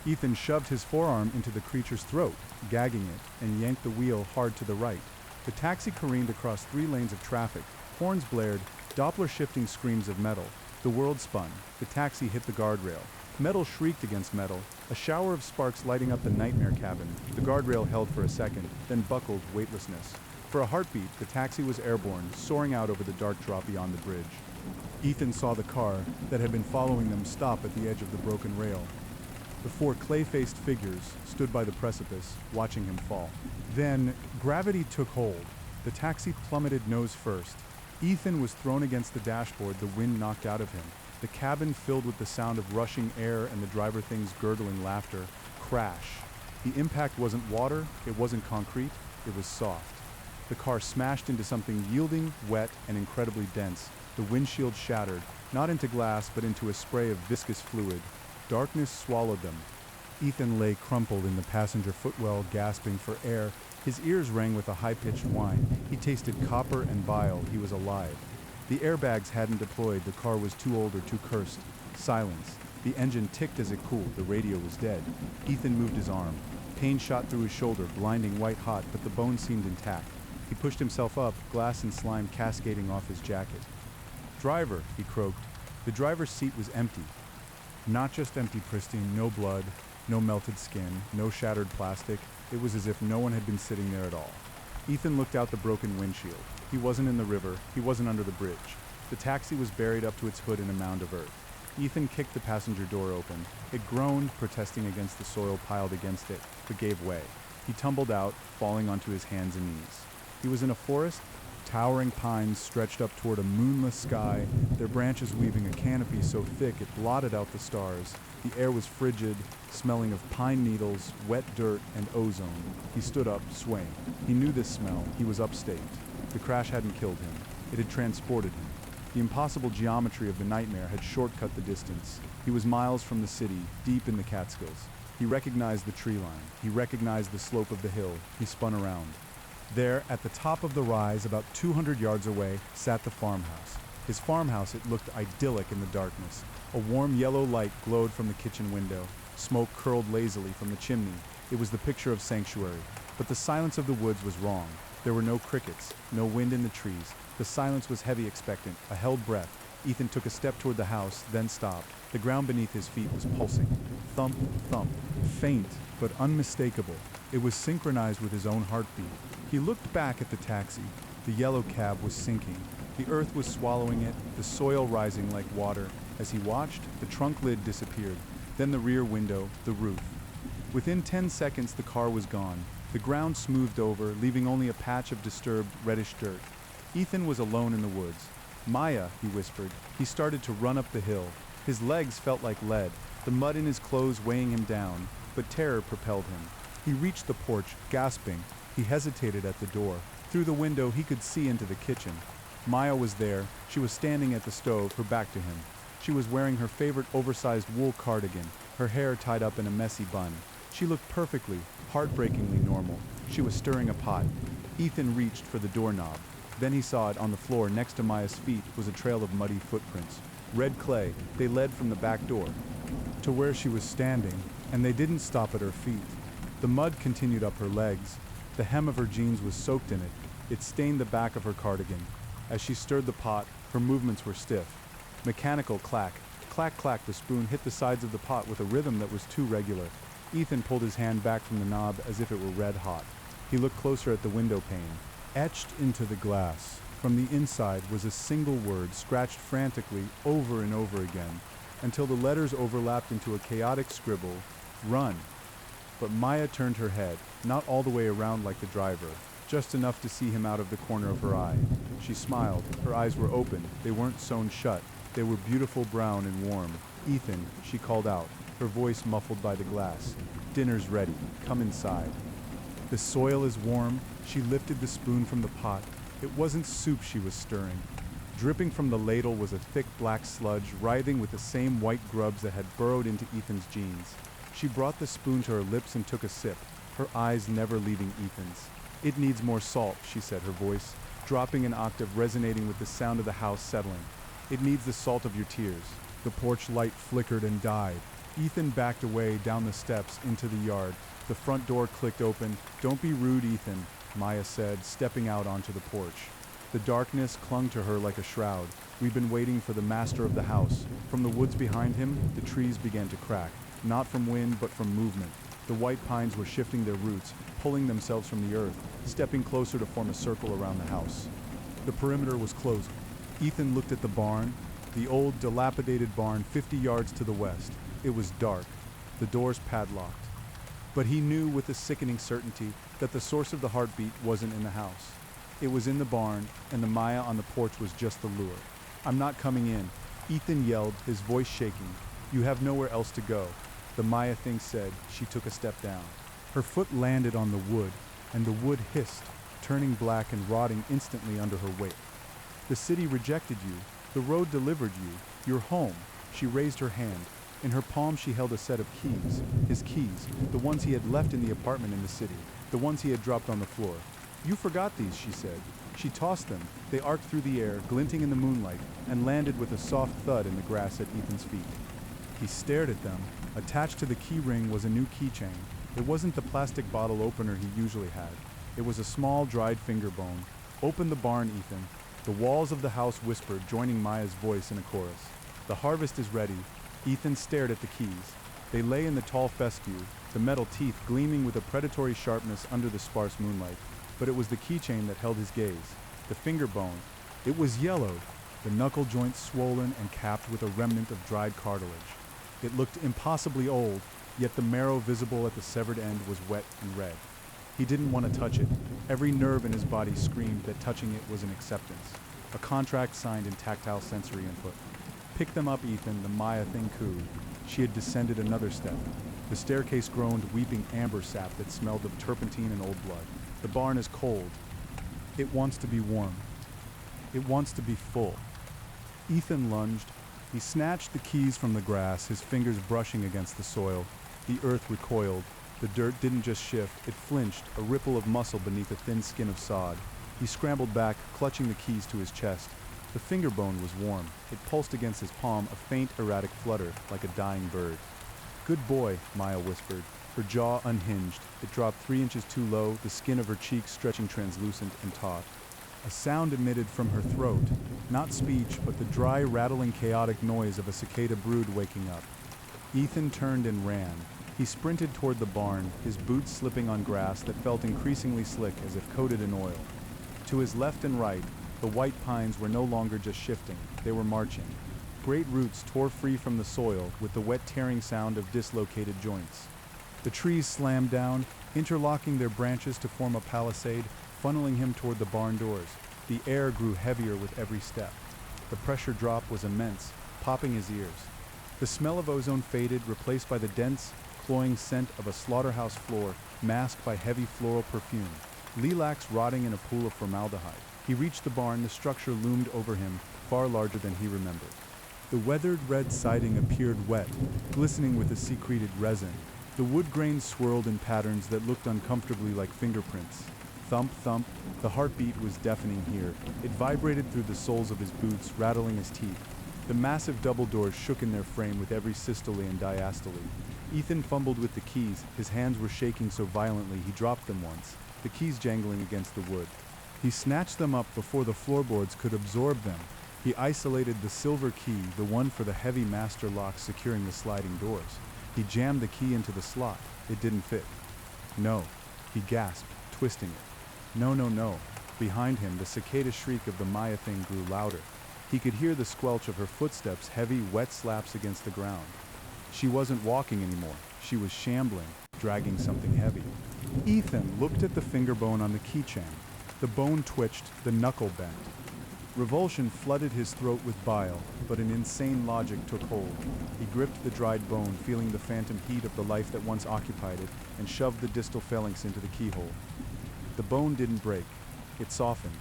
Ethan shoved his forearm into the creature's throat, gagging it, and yanked the wheel hard to the right. The taxi careened across 3 lanes of traffic. Horns blared, Doppler-shifting screams of metal. The world spun. The taxi hit the guardrail. Metal shrieked against metal, a shower of sparks lighting up the nightmare cabin. The guardrail held for a second, then buckled weightlessness. For a heartbeat, the taxi was airborne, soaring out over the dark drop beyond the bridge. Ethan saw the car that had been following them stop at the edge of the broken rail. The 4 clay-faced figures stood by the precipice, watching him fall. Then, gravity took hold. The taxi plummeted nose first. Ethan was thrown against the dashboard, the wind knocked out of him. The cabin filled with the sound of rushing air and the driver thing's gurgling laughter. Crash. The impact wasn't water, it wasn't concrete, it was soft. The car smashed into something yielding, wet, and incredibly dense. The windshield shattered, not into glass, but into a spray of viscous fluid. Darkness swallowed them. Ethan lay crumpled in the passenger footwell, gasping for air. His ears rang with a high-pitched whine. He tasted copper and bile. He was alive. The airbags hadn't deployed. The car was too old or too cursed. Silence. The engine ticked as it cooled. The radio was dead. Ethan moved his arm. Pain shot through his shoulder, blinding white-hot, but the bone seemed intact. He pushed himself up, glass and slime cascading off his jacket. "Driver," he croaked. The driver's seat was empty. Not just empty, pristine, no blood, No melted skin, no shattered plastic. It was as if no one had been sitting there at all. Ethan looked out the broken windshield. He wasn't in the river. He wasn't under the bridge. The taxi was buried up to its hood in a mound of earth. Ethan kicked the passenger door open. It groaned, protesting against the soil piled against it, but gave way. He tumbled out, falling onto his hands and knees. He was in a forest. Towering pines stretched up toward a moonless sky, their branches weaving a canopy so thick it blotted out the stars. The air was frigid, smelling of pine needles, wet dirt, and ozone. He stood up, swaying. He knew this smell. He was upstate. The crash hadn't killed him. It had transported him. The impossible geometry of the nightmare had shortcut the distance. He was miles from the city, deep in the Catskills. He recognized the tree line. He recognized the slope of the hill. He spun around. There, at the top of the rise, about 200 yards away, sat the farmhouse. His farmhouse, it looked idyllic in the darkness. A warm yellow light glowed from the kitchen window. Smoke curled lazily from the chimney. It was the picture of sanctuary. But the silence of the woods was wrong. There were no crickets, no wind in the trees. The silence was heavy, expectant, a held breath. Ethan took a step toward the house, then stopped. The ground beneath his feet was pulsing. Thump, thump. Faint, but unmistakable. It was synchronized with his own heartbeat. He looked back at the taxi. The yellow cab was sinking. The earth was swallowing it, the soil rising like water. As he watched, the trunk lid disappeared. Then the rear window, the roof. Within 10 seconds, the car was gone. The ground smoothed over, leaving only a patch of disturbed, reddish dirt. Ethan was alone in the woods. "Maya," he whispered. He started to run up the hill. His legs felt like lead, the mud in his clothes weighing him down, but terror propelled him. He reached the porch, gasping. He hesitated at the door. Through the window, he could see into the kitchen. Maya was there. She was standing at the stove, her back to him. She was wearing her favorite oversized wool cardigan, her hair tied up in a messy bun. She looked perfectly, heartbreakingly normal. She was stirring a pot. Ethan reached for the doorknob. Then he saw it on the floor next to Maya's feet was a trail of muddy footprints. Red clay, they led from the back door to where she was standing, and they didn't stop at her feet. The mud continued up her legs. The hem of her jeans was soaked in it. It stained the back of her cardigan. As she stirred the pot, her movements were stiff. Mechanical clack. Clack, clack, the spoon hit the sides of the pot with a rhythm that was too regular. Ethan pulled his hand back from the knob as if it were red hot. He looked closer at the window pane. Etched into the glass, from the inside, was a single word scratched frantically over and over again, until the letters overlapped into a chaotic scribble, "Run." But Maya turned her head, not all the way around like the driver, just enough to see him out of the corner of her eye. She smiled. Her eyes were open. They weren't sewn shut. They were beautiful brown and warm. "Ethan," she called out, her voice muffled by the glass. "Dinner's ready. Come inside." "The soil is warm." She lifted the spoon from the pot. It wasn't soup she was stirring. Dripping from the ladle was a thick black sludge, writhing with the same white grubs that had burrowed into Ethan's jeans. She brought the spoon to her lips and took a sip, her eyes never leaving Ethan's. "It needs more salt," she said, her voice dropping an octave, resonating with the sound of the house settling. "It needs the salt of your tears." The porch light flickered and died. Ethan backed away down the steps into the yard. The front door clicked open. "Don't be rude, Ethan," Maya said, stepping out onto the porch. The darkness clung to her like a shroud. "We've been waiting for the master of the house." From the woods behind him, the trees began to crack, not from wind but from movement. The white pines were shifting their roots, pulling themselves from the earth, stepping closer to form a circle around the house. The perimeter was closing. Ethan looked at the barn, the old, dilapidated barn 50 yards to the west. It was dark, the doors padlocked. But he knew with a sickening certainty that the source of the heartbeat wasn't in the house. It was in the barn, and the Maya on the porch was just the lure. "I'm not coming in," Ethan yelled, his voice shaking. "You have nowhere else to go," the Maya thing said. She took a step down. Her foot landed on the wood, and the wood hissed, turning black and rotting instantly under her weight. "The city rejected you. The road delivered you. You're home." She raised her hand. In her palm she held a set of keys, his keys, the ones he had left in the apartment in the city, the ones he had dropped on the floor. "You forgot these," she said. She tossed them. They arced through the air, glinting in the moonlight, and landed with a soft thud in the grass at Ethan's feet. He stared at them. Attached to the key ring was a new keychain. It wasn't the plastic bottle opener he usually had. It was a small, dried finger bone. "Open the barn, Ethan." The walls of the house whispered, joining Maya's voice in a chorus. "The harvest is ready." Ethan stared at the keys. They lay in the tall fescue, the metal teeth gleaming with a predatory sharpness under the sparse moonlight, but it was the keychain that held his gaze, the finger bone. It was yellowed, the knuckle joints swollen and capped with a remnant of dried cartilage. It looked impossibly old, yet the marrow visible at the severed end was wet and red. He didn't want to touch it. Every nerve in his body screamed that touching it was an acceptance, a contract signed in tactile sensory input. Pick them up, Ethan, the Maya thing cooed. She had descended another step. The staircase groaned, weeping amber sap that smelled of turpentine and old blood. The barn is cold. It wants to be warm. It wants to be full. Ethan lunged. He snatched the keys from the grass, his fingers brushing against the soil. The earth recoiled. The dirt didn't just shift, it flinched, a ripple of muscle beneath a thin skin of sod. He scrambled back, clutching the keys to his chest. The finger bone was warm. It pulsed against his palm, a faint, erratic flutter, like a dying bird. "Good boy," Maya whispered. Her jaw unhinged. It dropped 3 inches too low, the skin of her cheek stretching translucent and taut. A sound emitted from her throat, not speech, but the dry, rattling, chaotic noise of a cicada brood waking up. Ethan turned and ran. He sprinted toward the barn, his boots slipping on grass that felt increasingly slick as if coated in oil. To his left and right, the white pines were no longer just shifting, they were marching. Great roots tore free from the soil with the wet tearing sound of dislocated joints. The trees slammed down, interlocking their branches to form a palisade, funneling him toward the barn doors. The air grew heavier with every step. The pressure drop was immense, popping his ears. The smell of ozone faded, replaced by the dense, cloying scent of a slaughterhouse floor, masked by heavy floral perfume. Lilacs rotting in a pool of formaldehyde. He reached the barn, the structure loomed over him, far larger than he remembered. The weathered red siding appeared wet, glistening with a secreted resin. The wood grains swirled in patterns that looked uncomfortably like fingerprints. Thump, thump, the heartbeat was deafening here. It vibrated through the soles of his boots, rattling his teeth. The massive double doors shook in their frame with every systole and diastole. Ethan fumbled with the keys, his hands were shaking so violently he dropped them once, the keys jangling against the wood. He snatched them up before the floorboards could absorb them. He isolated the silver key, the one for the heavy master lock securing the sliding doors. He jammed the key into the slot. It didn't fit. "No," he gasped, twisting it. "No, no, no." Behind him, the cicada shriek of the Maya thing grew louder. He could hear the squelch of her footsteps, heavy, wet slaps against the ground. She wasn't walking anymore. She was shambling, dragging something heavy. Ethan looked at the finger bone on the keychain. The bone twitched, the knuckle bent. Revulsion flooded his throat with bile, but an insane logic took hold. He gripped the dried bone, feeling the phantom heat of the life that once occupied it, and shoved the distal phalanx into the keyhole. The bone didn't break. It softened.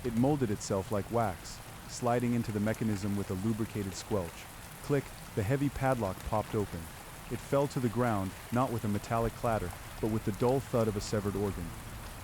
It molded itself like wax, sliding into the mechanism with a lubricated squelch. Click, the heavy padlock popped open. It fell to the ground, not with a metallic clatter, but with the dull thud of a severed organ.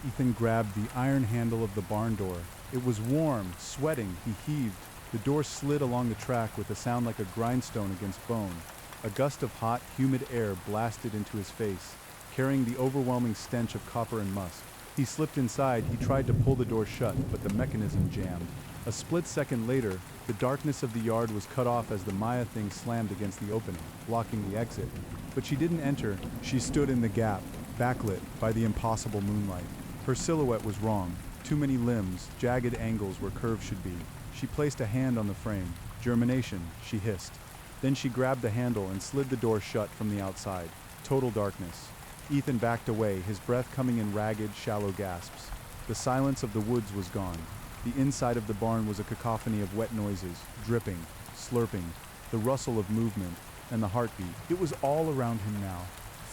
Ethan grabbed the iron handle of the barn door. It was warm, sweating, he heaved. The door slid along the track with a sound like a grindstone against bone. A gust of hot, humid air blasted into his face, carrying the overwhelming stench of copper and musk. He slipped inside. He tried to pull the door shut, but the mechanism jammed. A split second later, the darkness of the yard was cut off as the Maya thing slammed against the opening, blocking the exit. But she didn't enter. She stood in the gap, backlit by the impossible moonlight. Her silhouette was wrong. Too many limbs, jagged angles where curves should be. She placed a hand on the frame. "Germination," she hissed. Then she grabbed the handle and slid the door shut from the outside. Total darkness. Ethan backed away, his breath coming in ragged, shallow gasps. The silence of the woods was gone. The inside of the barn was a cacophony of wet noises, dripping, slurping, the rustle of movement, and the heartbeat. It was all around him now.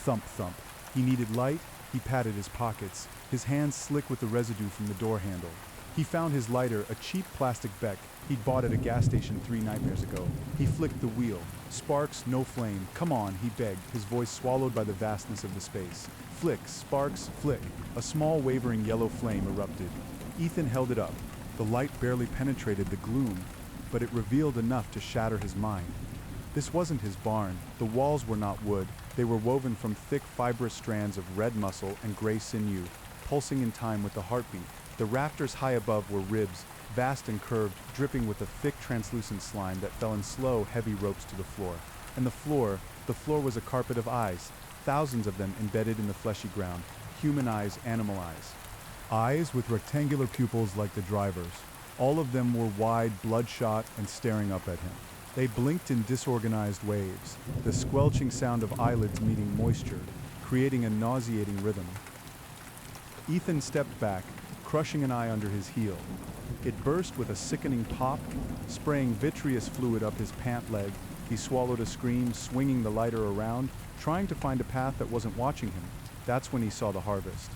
Thump, thump. He needed light. He patted his pockets, his hands slick with the residue from the door handle. He found his lighter, a cheap plastic Beck he'd bought at a gas station 3 nightmares ago. He flicked the wheel. Sparks, no flame. "Come on," he begged, his voice swallowed by the vastness of the space. Flick, sparks, flick. A small wavering yellow flame erupted. Ethan held it up. The light barely penetrated the gloom, but it revealed enough to shatter his mind. This wasn't his barn. The walls were not wood. They were woven from thick, fibrous strands of red muscle and gray sinew, pulsing in time with the heartbeat. The rafters high above were ribs, vast and curved, dripping with a thick, translucent slime that fell in slow, heavy ropes to the floor. And the floor was a carpet of eyes, thousands of them embedded in the fleshy ground, human eyes, animal eyes. Eyes with rectangular pupils like the driver's. All of them were wide, bloodshot, and staring up at him. They blinked in disorganized waves, the squelching sound of eyelids meeting moisture, creating a nauseating rhythm. Ethan stepped back, crushing an eye under his heel. It burst with a sickening pop, spraying vitreous fluid up his pant leg. He swallowed a scream, swinging the lighter around, trying to find a path that wasn't watching him. That's when he saw the harvest.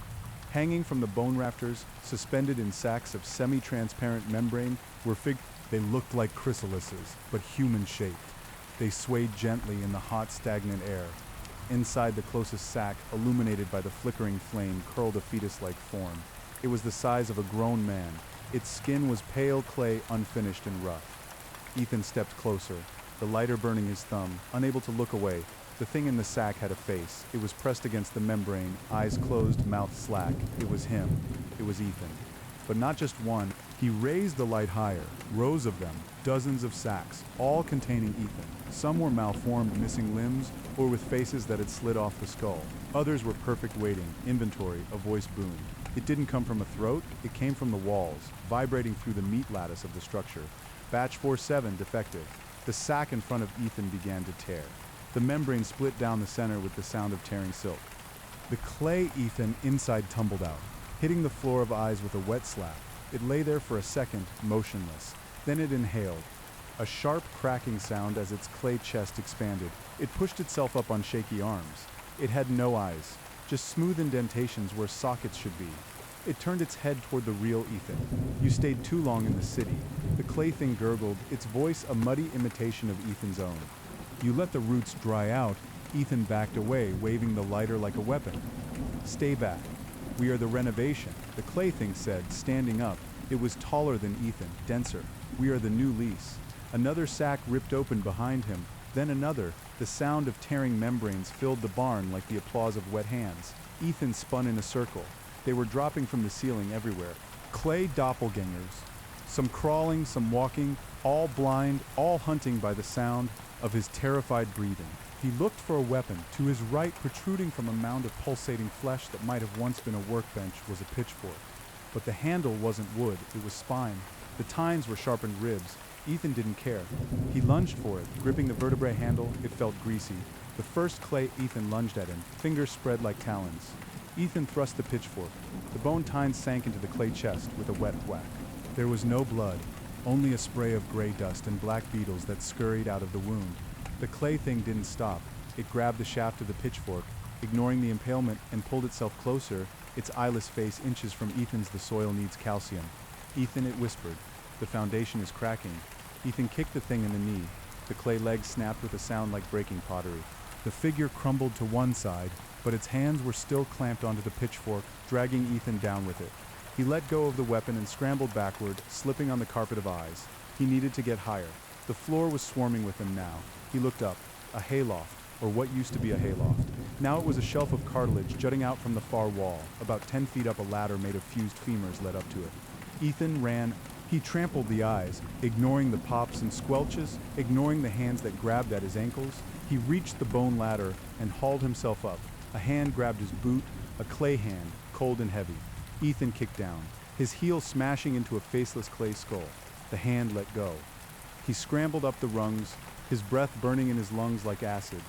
Hanging from the bone rafters, suspended in sacks of semi-transparent membrane, they looked like chrysalises, but human-shaped. They swayed gently in the hot, stagnant air. Inside the closest sack, illuminated by the flickering flame, curled a fetus-like form. It was the size of a grown man. Its skin was pale clay, unfinished and rough. Ethan stepped closer, the lighter burning his thumb, unable to look away. The thing in the sack had a face. It was pressed against the membrane, eyes closed, mouth slack. It was him. It was Ethan. But not just one. He raised the light higher, rows of them, dozens of sacks, all containing Ethan. Some were malformed, missing limbs, or with faces that had slid off the skull. Others were perfect waiting, inventory, a voice boomed. It didn't come from a throat, it came from the walls, vibrating through the meat lattice of the structure. Batch 47, defective. The sack in front of Ethan began to tear. The membrane split down the center with the sound of tearing silk. The clay Ethan inside tumbled out, hitting the floor of eyes with a wet slap. It lay there for a second, motionless. Then it inhaled. A sharp cracking sound as its clay chest expanded. It pushed itself up on shaky arms. It had no eyes, just smooth indentations where sockets should be. It turned its head toward the real Ethan. You stayed too long in the city. The clay thing gurgled, its voice a muddy imitation of Ethan's own. You let the roots dry out. Ethan backed away, waving the lighter like a weapon. Stay back. We are the renovation, the clay thing said, standing up. It was taller than Ethan, denser. We are the new lease. Another sack ripped open behind him, then another. The sound of tearing membranes filled the barn like the applause of wet hands. Ethan spun in a circle. They were dropping from the ceiling everywhere. Clay doppelgangers. Some crawling, some walking, all blind, all hunting by the sound of his terrified breathing. He looked for a weapon. To his right, protruding from a mound of pulsating flesh that might have once been a workbench, was a pitchfork. But the handle wasn't wood, it was spine. The tines were sharpened ribs. Ethan didn't care. He lunged for it, gripping the vertebrae handle. It felt greasy. The first clay Ethan lunged at him, fingers spread like talons. Ethan thrust the pitchfork. The bone tines sank into the clay chest with a wet whack. There was no blood, only a spray of gray dust and black beetles that scurried out of the wound. The clay thing didn't stop. It grabbed the shaft of the pitchfork, ignoring the impalement, and pulled itself closer, its eyeless face inches from Ethan's. The soil needs calcium. Ethan, it whispered. The foundation is cracking. Ethan kicked the thing in the knee. The clay leg snapped with a sound like breaking pottery. The figure crumbled to one side, but its hands were still clamped onto the pitchfork, dragging Ethan down with it. He let go of the weapon and scrambled backward, slipping on the carpet of eyes. He needed to get higher. The floor was swarming with him now. He looked up. A hayloft, or what used to be a hayloft. Now it was a shelf of cartilage jutting out from the far wall. About 10 feet up, a ladder made of fused femurs led up to it. Ethan ran. He trampled the eyes, ignoring the pops and squelches, ignoring the hands that grabbed at his ankles. He reached the bone ladder and hauled himself up. A hand grabbed his boot, a clay hand, cold and heavy. Ethan kicked down, his heel smashing into a faceless clay skull. The hand let go. He scrambled up the rungs, his breath burning in his lungs like acid.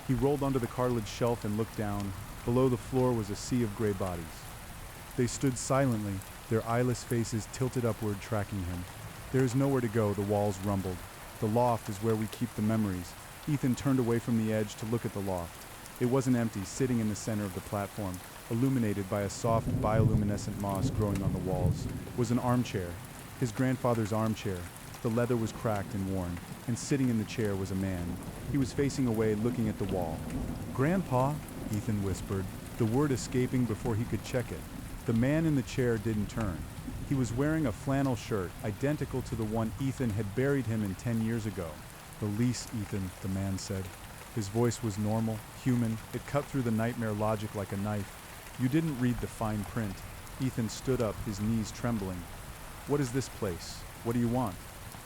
He rolled onto the cartilage shelf and looked down. Below the floor was a sea of gray bodies. They stood silently, their eyeless faces tilted upward, tracking him. There is nowhere to go, the walls rumbled. The loft is where we keep the memories. Ethan turned away from the edge to look at the loft. It wasn't empty, sitting in the center of the platform, illuminated by a soft bioluminescent moss growing on the walls, was an armchair, his grandfather's armchair. The leather was cracked and worn, and sitting in the chair was a man. He was facing away, looking at the wall. "Grandpa," Ethan whispered, the word escaping before he could check it. The man in the chair didn't turn. He was wearing a flannel shirt, identical to the one Ethan had buried him in 10 years ago. "The lease, Ethan," the man said. His voice was normal, human. It cut through the nightmare logic like a knife. "You didn't read the fine print." Ethan stood up, his knees trembling. "What is this place? What do you want?"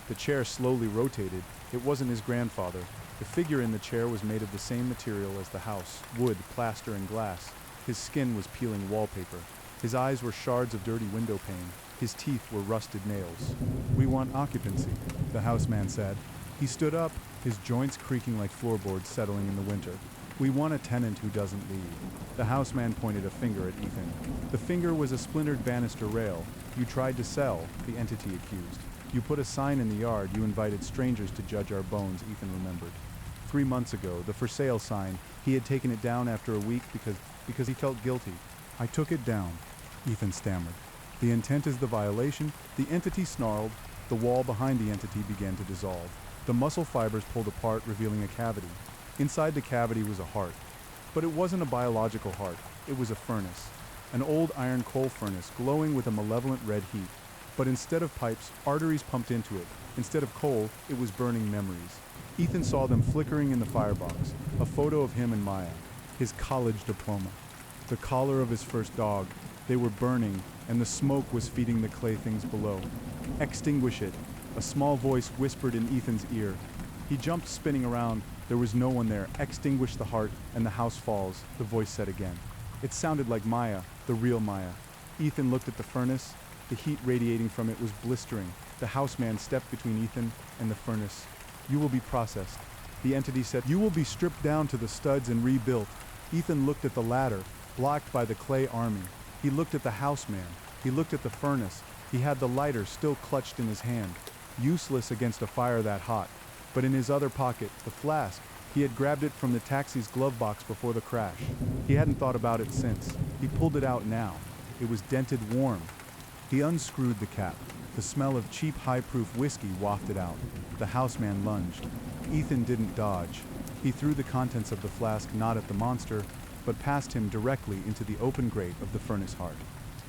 The chair slowly rotated. It wasn't his grandfather. The figure in the chair was made of the same material as the house, wood, plaster, and glass. His skin was peeling wallpaper. His eyes were shards of dirty window pane. His teeth were rusted nails. "We want occupancy," the houseman said. He stood up, his joints creaking like floorboards settling in the winter. "We want a tenant who doesn't leave." The houseman pointed a finger at Ethan. The finger was a splintered banister rail. "You tried to sell," the entity accused. "You put a sign in the yard. You invited strangers to judge our bones," Ethan remembered. 3 months ago, the for sale sign, he had taken it down after a week because he felt guilty. "I took it down," Ethan stammered. "The intent is the violation." The entity snarled. The wall behind the entity began to dissolve. The muscle fibers pulled apart, revealing a cavity. Inside the cavity was a heart. But it wasn't a biological heart. It was a furnace. An old iron coal furnace, glowing with a malevolent red heat. But instead of pipes, arteries pumped into it. Instead of coal, it was burning memories. Ethan saw them flickering in the firebox. A photo of him and Maya. His college diploma. The collar of his first dog. They were burning, and the smoke was feeding the clay things below. "Extinguish it," a small voice whispered in Ethan's ear. He jumped, spinning around. There was no one there. "Extinguish the heart, and the house falls," the voice said again. It sounded like Maya, the real Maya. Ethan looked at the furnace. The heat radiating from it was blistering. The houseman stepped between Ethan and the furnace. "You will be processed," the entity said. "You will be stripped down to the studs and rebuilt." Ethan looked at the ladder, blocked by the clay army. He looked at the houseman. He looked at the furnace. He had the lighter still clutched in his hand, useless against a fire that hot. But in his other pocket, the flask, he had grabbed it from the taxi's glove box before the crash. He hadn't thought about it since. He pulled it out now. It was dented warm. He unscrewed the cap. The smell of cheap, high-proof whiskey wafted out. The houseman lunged. Ethan didn't dodge. He threw the contents of the flask not at the monster, but past him directly into the open grate of the furnace heart.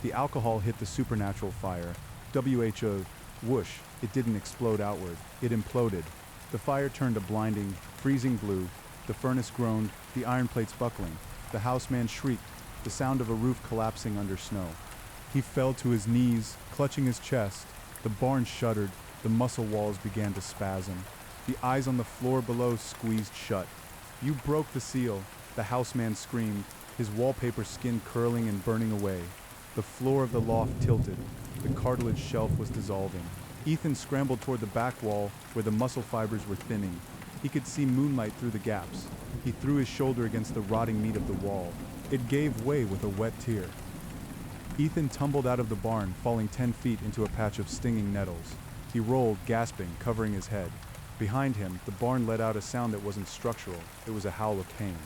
The alcohol hit the supernatural fire. WHO, whoosh, it didn't explode outward. It imploded. The fire turned a blinding, freezing blue. The furnace groaned, the iron plates buckling. The houseman shrieked, the sound of a roof collapsing under snow. He fell to his knees, clutching his chest. The barn shuddered. The muscle walls began to spasm. The eyes on the floor below squeezed shut. "You broke the seal," the houseman screamed, his wallpaper skin curling and burning away. The floor of the loft tilted. The cartilage shelf was dissolving. Ethan scrambled toward the back wall, where the muscle fibers were thinning. He could see moonlight through the gaps. He threw his shoulder against the rotting meat of the wall. It gave way with a wet tear. Ethan tumbled out of the barn, falling 10 feet into a patch of stinging nettles. He rolled, gasping, covering his head. Behind him, the barn let out a sound that wasn't structural. It was a howl of pain.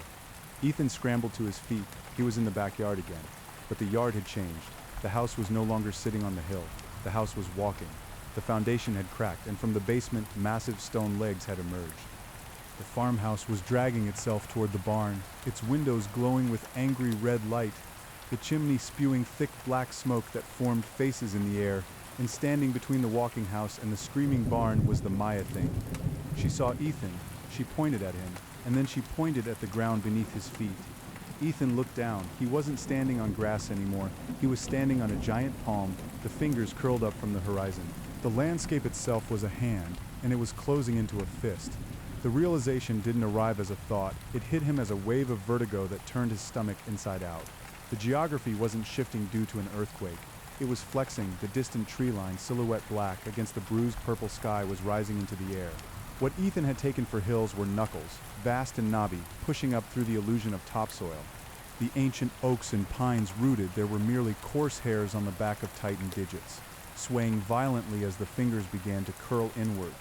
Ethan scrambled to his feet. He was in the backyard again. But the yard had changed. The house was no longer sitting on the hill. The house was walking. The foundation had cracked, and from the basement, massive stone legs had emerged. The farmhouse was dragging itself toward the barn, its windows glowing with angry red light, the chimney spewing thick black smoke that formed faces in the air, and standing between the walking house and the screaming barn was the Maya thing. She saw Ethan. She pointed at him, and then she pointed at the ground beneath his feet. Ethan looked down. He wasn't standing on grass anymore. He was standing on a giant palm, the fingers curled up from the horizon. The landscape itself was a hand, and it was closing into a fist. The realization didn't arrive as a thought. It hit him as a wave of vertigo that turned his stomach inside out. The geography wasn't shifting due to an earthquake. It was flexing, the distant tree line, silhouette black, against the bruised purple sky was rising into the air. What Ethan had taken for hills were knuckles, vast and knobby, pushing up through the illusion of topsoil. The ancient oaks and pines rooted, there were merely coarse hairs on the back of tightened digits, swaying violently as the fingers began to curl inward.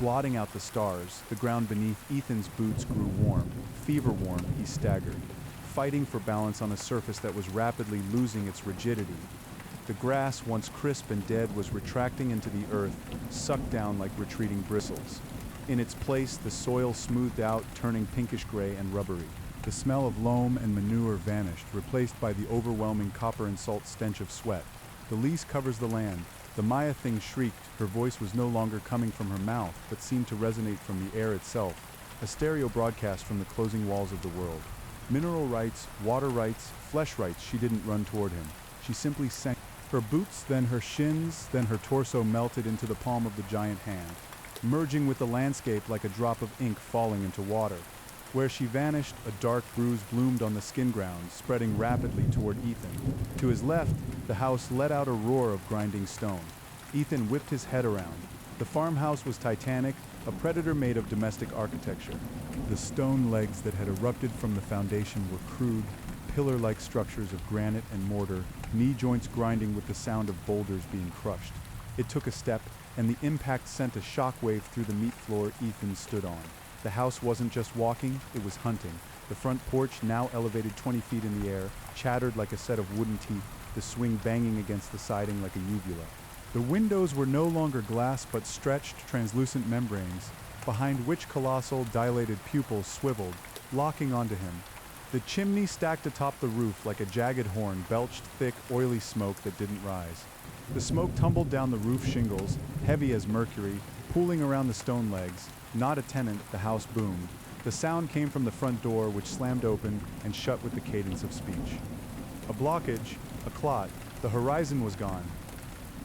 Blotting out the stars, the ground beneath Ethan's boots grew warm. Fever warm, he staggered, fighting for balance on a surface that was rapidly losing its rigidity. The grass, once crisp and dead, was retracting into the earth, sucked down like retreating bristles. In its place, the soil smoothed out, turning pinkish-gray and rubbery. The smell of loam and manure vanished, replaced by the overwhelming copper and salt stench of sweat. The lease covers the land. The Maya thing shrieked. Her voice was no longer coming from her mouth, but seemed to resonate from the air itself, a stereo broadcast from the closing walls of the world. Mineral rights, water rights, flesh rights. She didn't run toward him. She simply sank. Her boots, then her shins, then her torso melted into the palm of the giant hand. merging with the landscape like a drop of ink falling into water. Where she vanished, a dark bruise bloomed on the skin ground, spreading rapidly toward Ethan. To his left, the house let out a roar of grinding stone. Ethan whipped his head around. The farmhouse was titanic, a predator made of domestic architecture. The stone legs that had erupted from the foundation were crude, pillar-like structures of granite and mortar, knee joints grinding with the sound of boulders being crushed. It took a step, and the impact sent a shockwave through the meat floor Ethan stood on. The house wasn't just walking, it was hunting. The front porch, now elevated 20 feet in the air, chattered like a set of wooden teeth, the swing banging against the siding like a uvula. The windows were no longer glass but stretched, translucent membranes, behind which colossal, dilated pupils swiveled, locking onto him. The chimney stacked atop the roof like a jagged horn belched thick, oily smoke that didn't rise. The smoke tumbled down the roof shingles, heavy as mercury, pooling around the stone legs. Not a tenant, the house boomed. The sound came from the front door, which slammed open and shut with the cadence of speech. A blockage, a clot, the horizon was gone.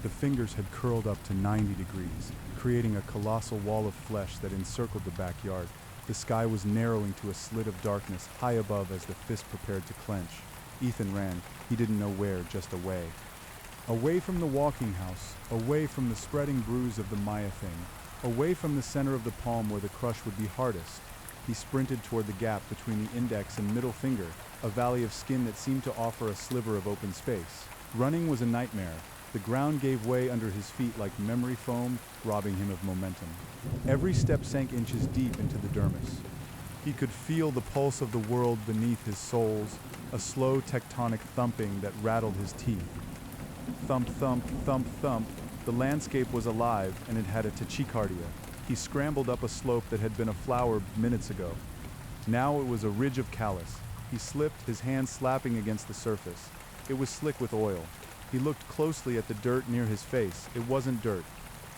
The fingers had curled up to 90 degrees, creating a colossal wall of flesh that encircled the backyard. The sky was narrowing to a slit of darkness high above as the fist prepared to clench. Ethan ran. He didn't know where, just away. Away from the walking house, away from the spreading bruise of the Maya thing, away from the center of the palm where the crush would be hardest. He sprinted toward the gap between the index and middle finger, a valley of skin that seemed to offer a sliver of open space. Running was a nightmare. The ground gave way under his feet like memory foam, robbing him of momentum. Every step sank inches deep into the dermis. He could feel the pulse of the world beneath his soles, a slow tectonic thumping that rattled his teeth. Thump, thump, thump, thump. The landscape was alive, and it had a tachycardia. He scrambled up a slope that had been a flower minutes ago. Now it was a ridge of callus. He slipped, his hand slapping against the surface. It was slick with oil. He looked closely at the dirt near his face. It wasn't dirt.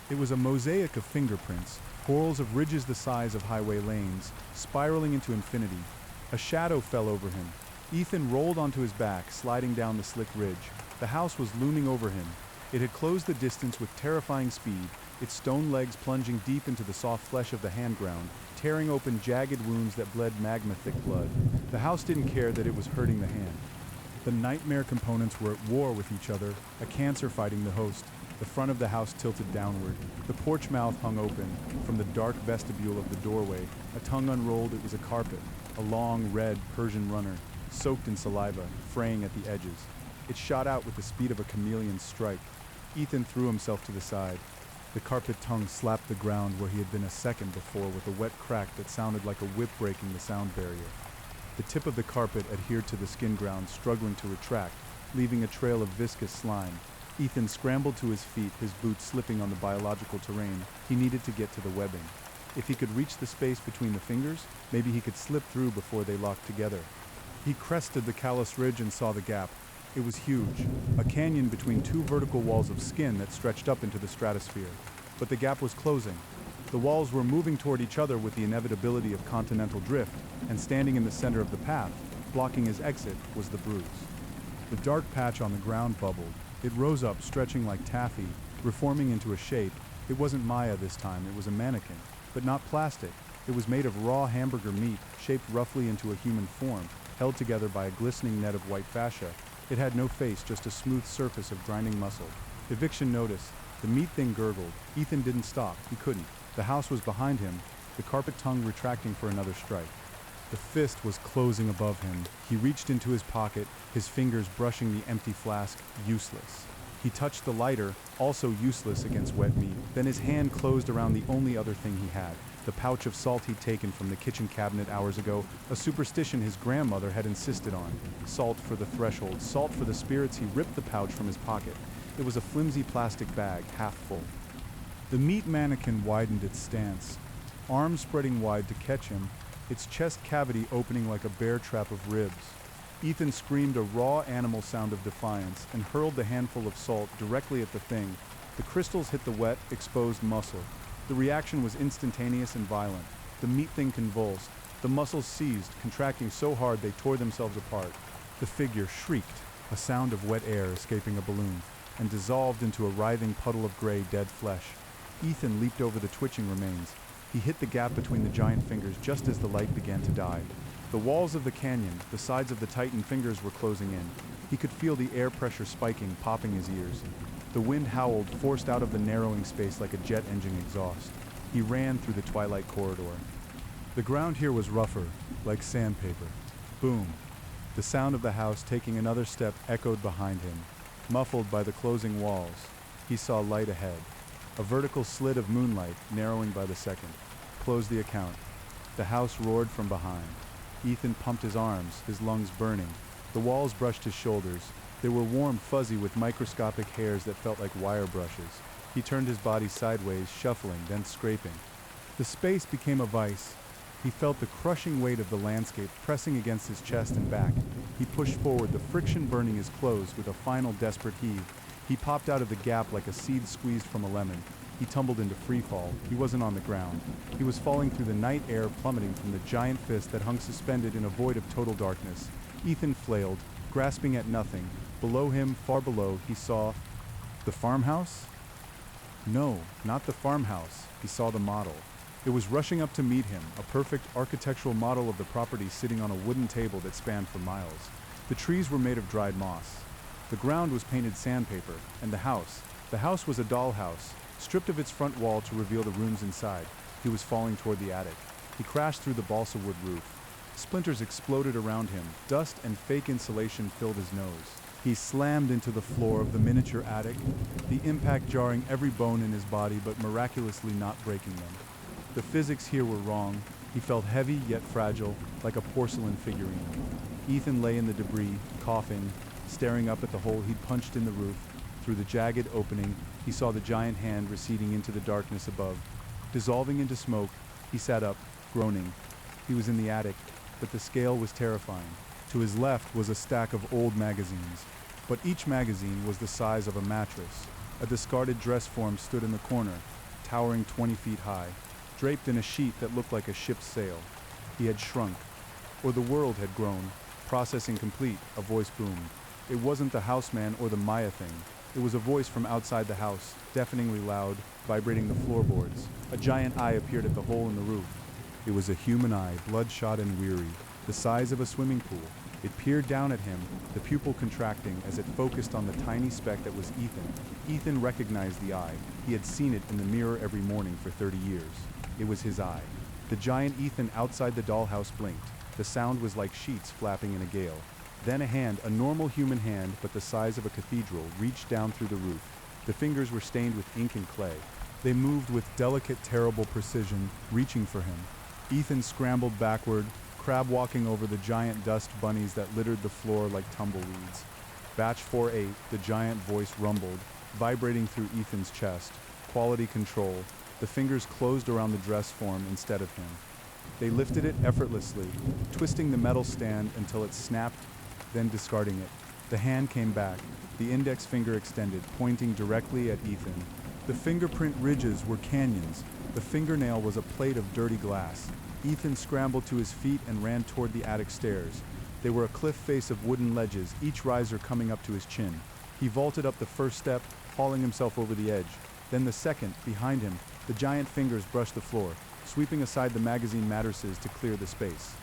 It was a mosaic of fingerprints, whorls of ridges the size of highway lanes, spiraling into infinity. A shadow fell over him. Ethan rolled onto his back, sliding down the slick ridge. The house was looming over him. It had closed the distance with terrifying speed, its stone legs plunging deep into the soft flesh of the hand ground, tearing open jagged wounds that bled magma-thick blood. The house didn't care that it was hurting the hand. The nightmare components were at war with each other, a cancer fighting the host. The front of the house tilted downward. The porch mouth hung open. From the dark vestibule of the doorway, a tongue unrolled. It was a carpet, a long, red Persian runner, soaked in saliva, fraying at the edges. It shot out with the speed of a chameleon's strike. Ethan threw himself to the side. The carpet tongue slapped the ground where he had been a second before with a wet crack that sounded like a whip breaking the sound barrier. The tip of the carpet adhered to the skin ground, struggling to retract, leaving a trail of viscous slime. Ethan scrambled to his feet, his boots slipping on the biological terrain. He needed to get to the webbing. If he could reach the space between the fingers, maybe he could slip through before they locked together. He crested the callous ridge and saw the gap. It was huge, a canyon between two vertical walls of skin that stretched up into the stratosphere. But the gap was closing. The walls were moving toward each other with the inevitability of continental drift, and standing in the center of the path, blocking his exit, was the bruise. The dark patch on the ground bubbled. It rose up, stretching like taffy, reforming into a shape. It wasn't Maya this time, it was a mannequin, but not plastic. It was made of raw hamburger meat, shaped roughly into a human form, held together by a glistening net of white fascia. It had no face, just a smooth surface of grinding muscle. Eviction notice. The meat thing gurgled. Ethan didn't stop. He couldn't. The house was behind him, the carpet tongue retracting for another strike. The fist was closing above him. He reached into his pocket, his fingers brushing the empty flask, useless. He touched the lighter, also useless against wet meat. Then his hand closed around the only other thing he had, the pouch of salt he'd taken from the kitchen cabinet hours ago, a superstition his grandmother had insisted on. Salt for the threshold, salt for the spirits. He ripped the pouch from his pocket. It was a flimsy plastic bag, half full. The meat mannequin widened its stance, arms spreading wide to catch him, its chest cavity opening like a bear trap of ribs. Ethan screamed a raw animal sound of defiance and hurled the handful of salt directly at the thing. The crystals hit the wet, exposed muscle. The reaction was instantaneous and violent. The meat thing convulsed. The muscles seized, contracting so hard they tore themselves apart. The figure shrieked, a sound of wet air escaping a balloon, and dissolved into a writhing puddle of gray, dead flesh. Ethan leaped over the twitching remains. He hit the gap between the giant fingers just as the light began to die. The walls of the canyon, the sides of the tightened fingers were closing in. He could feel the air pressure spiking, popping his ears. The wind howled, forced out of the narrowing space like a jet engine exhaust. He ran through the twilight corridor. The ground here was rougher, like sandpaper. Boom. The sound of the house taking another step echoed behind him. Muffled by the closing walls, he saw light ahead. A vertical slit of moonlight, narrowing by the second. Close the account. The house roared from behind. Ethan pumped his arms, his lungs burning. The walls brushed his shoulders. They were warm, fuzzy, with microscopic hairs that felt like wire brushes. He turned his body sideways, shuffling, then scraping. The space became a vice. He felt the crushing weight of the landscape pressing against his chest and back. He pushed forward, the friction burning his clothes with a final desperate heave. He popped out of the gap like a seed squeezed from a lemon. He tumbled into freefall. He wasn't on the ground. He was falling through the night air, plummeting from the giant fist that hung suspended in a void of total darkness. Ethan flailed, grasping at nothing. Below him, far below, he saw the farmhouse? No, not the farmhouse. He saw the model. It was rushing up to meet him, a perfect architectural model of the property sitting on a wooden table that spanned for miles. The trees were made of dried moss. The ground was painted sandpaper, and the house was a dollhouse, stripped of its front wall to reveal the rooms inside. He was falling toward the attic. He crashed through the balsa wood roof. Splinters exploded around him. Dust and fake insulation filled his nose. He slammed into the floor of the miniature attic, the impact jarring every bone in his body but miraculously not breaking them. The physics here were wrong. He felt heavy yet fragile, like a porcelain figurine. Ethan lay in the debris, coughing, staring up at the hole he'd punched in the roof. Through the jagged opening, he saw the giant hand receding into the darkness above. Dissolving into smoke, he sat up, groaning. He was in the attic, but the scale was terrifying. To his left was a stack of old magazines, but each magazine was the size of a mattress. A discarded dress form stood in the corner, towering 20 feet high, draped in a sheet that looked like a ship's sail. He had shrunk, or the world had grown. Processing complete, a voice boomed. It wasn't the houseman or the Maya thing. It was a voice from outside the house, deafeningly loud, vibrating the floorboards. A giant eye appeared at the hole in the roof. It was a human eye, bloodshot and weary, the size of a swimming pool. It peered down at him, the pupil contracting as it focused on the tiny speck that was Ethan. Ethan recognized the eye. He had seen it in the mirror every morning for 30 years. It was his eye. The giant Ethan outside the dollhouse blinked. The sound was like sheets flapping in a gale. Then a hand, a normal human hand, but the size of a cathedral, reached down through the roof. The fingers were stained with ink and clay. They moved with delicate, terrible precision, reaching for him. Ethan scrambled backward, crab-walking over the giant dust bunnies that littered the floor like tumbleweeds. Batch 4-8, the giant voice rumbled, vibrating through Ethan's chest. Quality control. The fingers closed around the dress form instead of him. They lifted it effortlessly, twisting the metal stand until it snapped, then discarding it. The hand came back, the index finger extended, pointing directly at Ethan. The fingerprint ridges were canyons. The fingernail was a plate of dirty glass. Ethan scrambled to his feet and ran toward the attic stairs. They were a cliff face of wooden ledges, each riser coming up to his chin. He vaulted up the first step, hauling himself over the edge. Then the second, behind him, the giant fingers brushed the floor, sweeping aside the magazine mattresses to clear the space.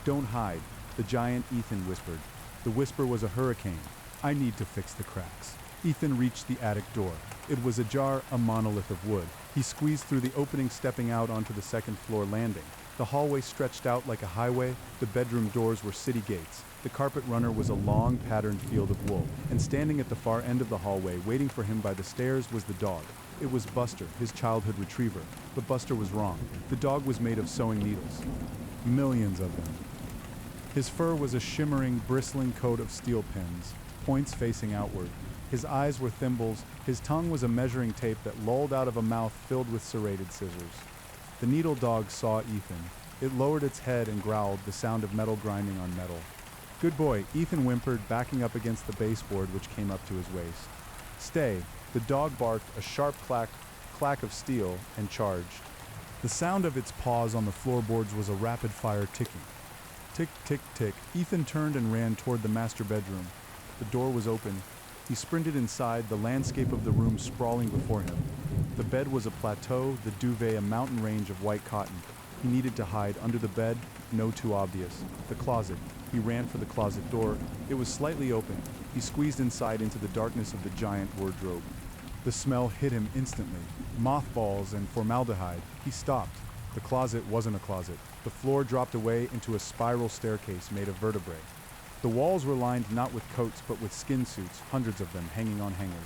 "Don't hide," the giant Ethan whispered. The whisper was a hurricane. "I need to fix the cracks." Ethan reached the attic door. It was ajar, a monolith of wood. He squeezed through the opening, stepping out onto the second floor landing. The hallway stretched out like a highway. The bedroom doors were city gates. The carpet runner was a long, patterned field of wool. And standing at the far end of the hallway, waiting for him by the stairs, was the dog. It was Buster, his childhood retriever. But Buster was wrong. The dog was made of sewing needles. Millions of them. His fur was a shimmering, bristling coat of steel pins, points facing outward. His eyes were thimbles. His tongue was a measuring tape that lolled out of a mouth filled with serrated scissors. The needle dog saw Ethan. It lowered its head and growled, the sound of metal grinding on metal. "Good boy," Ethan whimpered, backing up against the baseboard which came up to his waist. "Stay." The dog barked, a sharp clack of steel, and charged. The sound of its paws on the floorboards was a rapid-fire ticking. Tick, tick, tick. Ethan turned and ran toward the master bedroom. The door was open. He sprinted inside, the landscape of the room sprawling before him. The bed was a plateau, the duvet a mountain range of white cotton. He needed to hide under the bed, no too obvious. The closet. He ran for the closet door. It was slightly open. He squeezed inside into the darkness of the giant wardrobe. The smell hit him instantly. Mothballs and formaldehyde. He stopped. The closet wasn't a closet. The floor dropped away into a spiral staircase made of vertebrae. The walls were lined not with coats but with skin suits, hundreds of them hanging on hangers.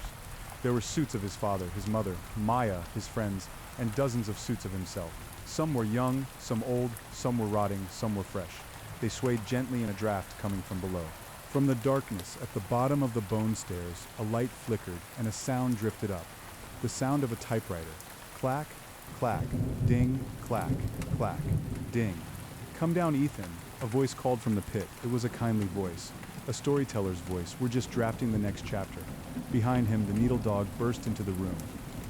There were suits of his father, his mother, Maya, his friends, and dozens of suits of himself. Some were young, some old, some were rotting, some were fresh. They swayed gently in a draft coming from below. From the darkness at the bottom of the bone stairs, a light flickered and a sound drifted up. The sound of a typewriter. Clack, clack, ding, clack, clack, ding. "Come down, Ethan," a voice called from the pit. It was a kindly voice, a storyteller's voice. "We're just drafting the next chapter." Behind him, the needle dog burst into the room.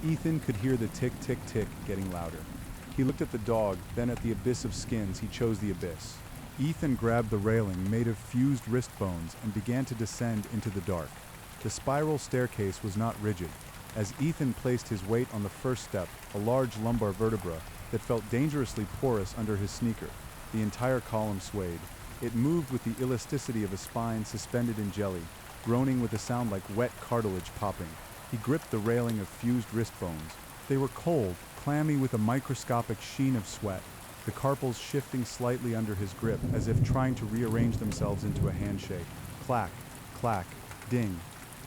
Ethan could hear the tick, tick, tick getting louder. He looked at the dog, then at the abyss of skins. He chose the abyss. Ethan grabbed the railing made of fused wrist bones and began to descend into the dark. The spiral staircase was not rigid. As Ethan placed his weight on the first step, a large lumbar vertebra that felt dangerously porous under his sneaker, the entire column swayed. It moved with the elasticity of a spine suspended in jelly, groaning with a sound like wet cartilage popping. He gripped the railing of fused wrist bones. They were cold, clammy with a microscopic sheen of sweat, the carpals shifting slightly under his grip as if trying to rearrange themselves into a handshake. Clack, clack, ding.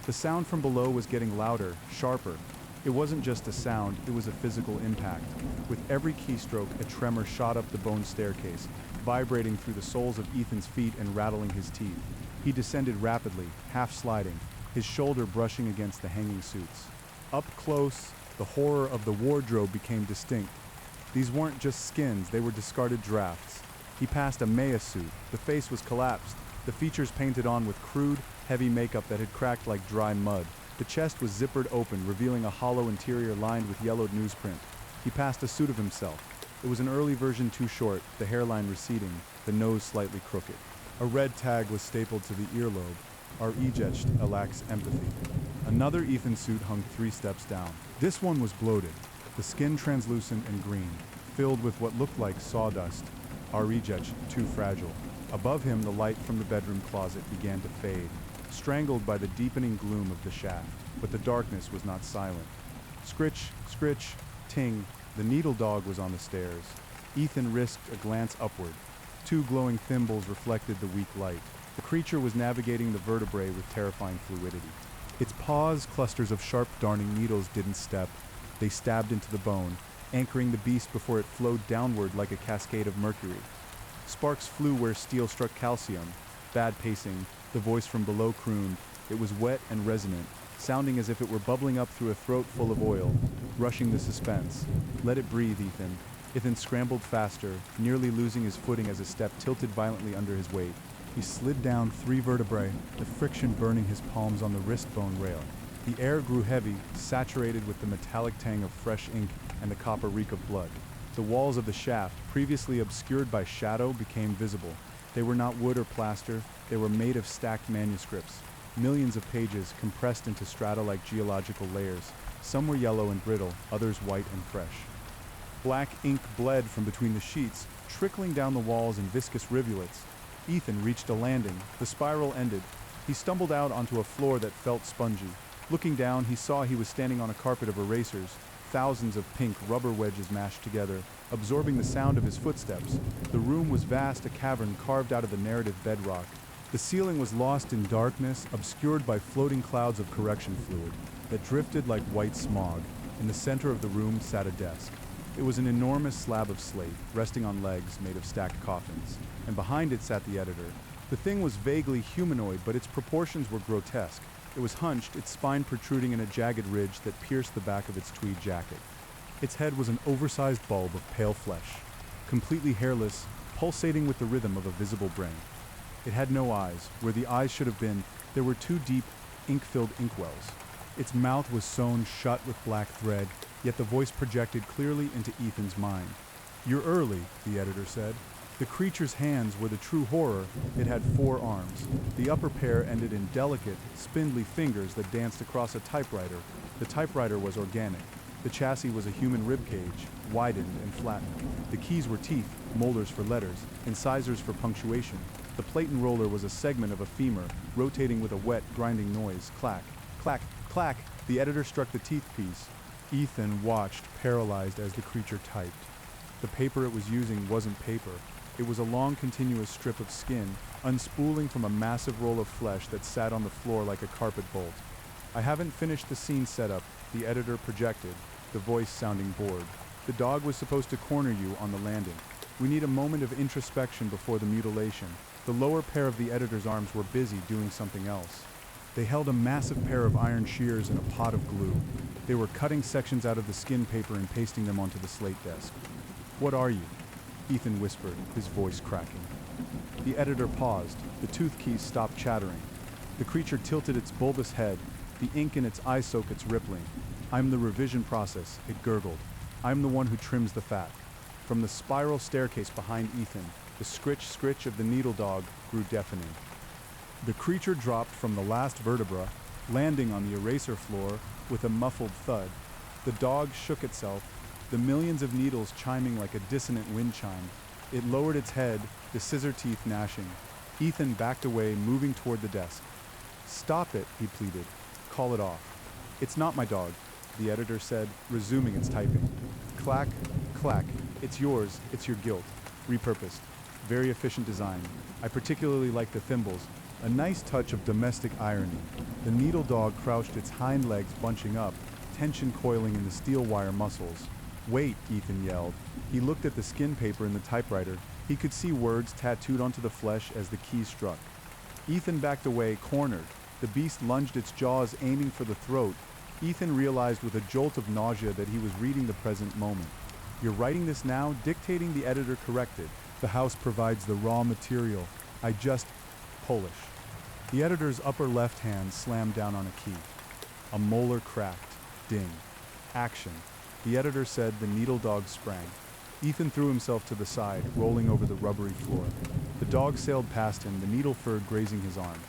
The sound from below was getting louder, sharper. It wasn't just a sound, it was a physical impact. With every keystroke, a tremor shot up the bone staircase, vibrating through the soles of Ethan's feet and rattling his teeth. He descended rapidly, half sliding, his shoulder brushing against the hanging suits. Up close, the horror of the wardrobe became distinct. These weren't just skins, they were discarded drafts. He passed a Maya suit. The face was collapsed, the features painted on with crude, heavy makeup that had cracked like dry mud. The chest was zippered open, revealing a hollow interior lined with yellowed newsprint. He passed a suit of himself. It was an early version too short, the hairline receding, the nose slightly crooked. A red tag was stapled to the earlobe. Our Ejetcht lacks empathy. Another Ethan suit hung 3 steps down. This one was bloated, the skin translucent and green, filled with what looked like sawdust. Our Ejetcht too fragile. Above him, the light from the bedroom closet began to fade, strangled by the deepening gloom of the shaft. But the darkness was not silent. Scritch, scritch, ting, the needle dog was on the stairs. Ethan risked a glance upward. 2 glowing thimbles reflected the weak light. The creature was navigating the vertebrae with terrifying fluidity. Its paws, clusters of sharp darning needles, didn't step. They stabbed into the bone, anchoring the beast before it flowed downward like a cascade of mercury. Sparks flew where steel struck calcium. Bad pacing, the voice from below crooned. It was wet and resonant, sounding as if it were bubbling up through a throat full of oil, rushing the suspense. Let it breathe, Ethan. Ethan scrambled faster, nearly losing his footing as a step tilted violently under his weight. He slid down 3 vertebrae, the friction burning his palms on the wrist bone rail. The air grew heavy, saturated with the metallic tang of fresh ink and the copper reek of blood. The walls of the shaft, previously obscured by shadow, became visible. They were not wood or plaster, they were made of stacked manuscripts. Millions of pages compressed into strata like geological layers. Some were yellow and brittle, others white and fresh. Black ink bled from between the sheets, trickling down the walls in viscous rivulets. Ethan reached a landing. The spiral ended. He stumbled out onto a floor that felt spongy. Looking down, he saw he was standing on a carpet of erasers, thousands of pink rubber wedges mashed together, absorbing the sound of his footsteps. The room was vast, a cavern carved out of the narrative bedrock. The ceiling was lost in darkness, obscured by floating clouds of correction fluid that drifted like white smog. In the center of the room sat a desk. It was an enormous slab of slate, resting on legs made of stacked coffins, and behind it sat the editor. The thing was vaguely humanoid, but its proportions were grotesque. It was hunched, its spine protruding in a jagged ridge that pierced the back of its tweed jacket. Its head was an oversized bulb of pale flesh, completely hairless, pulsating with the rhythm of a visible brain. It had no eyes. Where the eyes should have been, there were 2 deep, ink-filled inkwells. Its mouth was sewn shut with black thread, yet the voice projected clearly into Ethan's mind. "You're early," the editor said. The creature's hands were the true horror. It had 4 arms. The upper pair ended in delicate, spindly fingers that danced across a typewriter. The typewriter was organic. The chassis was a human ribcage, widened and flattened. The keys were teeth, molders for letters, incisors for punctuation. The plate and roller was a segment of a femur, rotating with a wet, grinding noise. Clack, clack, clack. The editor struck the teeth piece. Ethan watched, paralyzed, as the creature typed. The paper it was using wasn't paper. It was a long, continuous strip of skin, unspooling from a massive roll of flesh that sat on the floor like a carpet bolt. "I haven't finished the scene setup," the editor projected, the voice sounding bored. "The dog was supposed to corner you on the landing. We need a moment of introspection before the mutilation." The lower pair of the editor's arms were busy doing something else. They held a massive pair of iron shears and a pot of glue. They were cutting sections out of the skin paper and pasting them onto the slate desk. "What are you?" Ethan whispered, his voice cracking. The editor paused. The tooth keys stopped chattering. The creature tilted its bulbous head, the ink in its eye sockets rippling. "I'm the revision process," it gurgled. "I'm the one who trims the fat." From the spiral staircase behind Ethan, the scritch of the needle dog grew deafening. The creature dropped from the last vertebra, landing on the eraser floor with a muffled thud. The dog shook itself, the millions of needles chiming like a dissonant wind chime. It lowered its head, the scissor teeth gnashing. Ethan backed away, moving toward the desk. "Stop it," he pleaded. "Call it off." "It's not my dog," the editor said, resuming its typing. Clack, clack. "It's yours, it's your guilt. Repurposed. Very efficient design. I particularly like the thimbles. A nice touch of domestic irony." The needle dog crouched, its hind legs bunching up, tension coiling in the steel wire muscles. "Wait," Ethan yelled. He looked at the skin paper in the typewriter. He could see words tattooed onto the flesh as the key struck. Ethan backed away, cornered. The beast lunged its jaws, aiming for the throat. Ethan realized with a jolt of nausea that he was reading the present moment. "You're writing this now?" Dictating, the editor corrected. "The house provides the raw material. I just..." Polish. The editor's upper left hand slammed down on a key. A molar cracked. Ding. "Action." The editor said. The needle dog sprang. Ethan threw himself to the side, rolling over the rubbery floor. The dog sailed past him, the needle fur grazing his arm.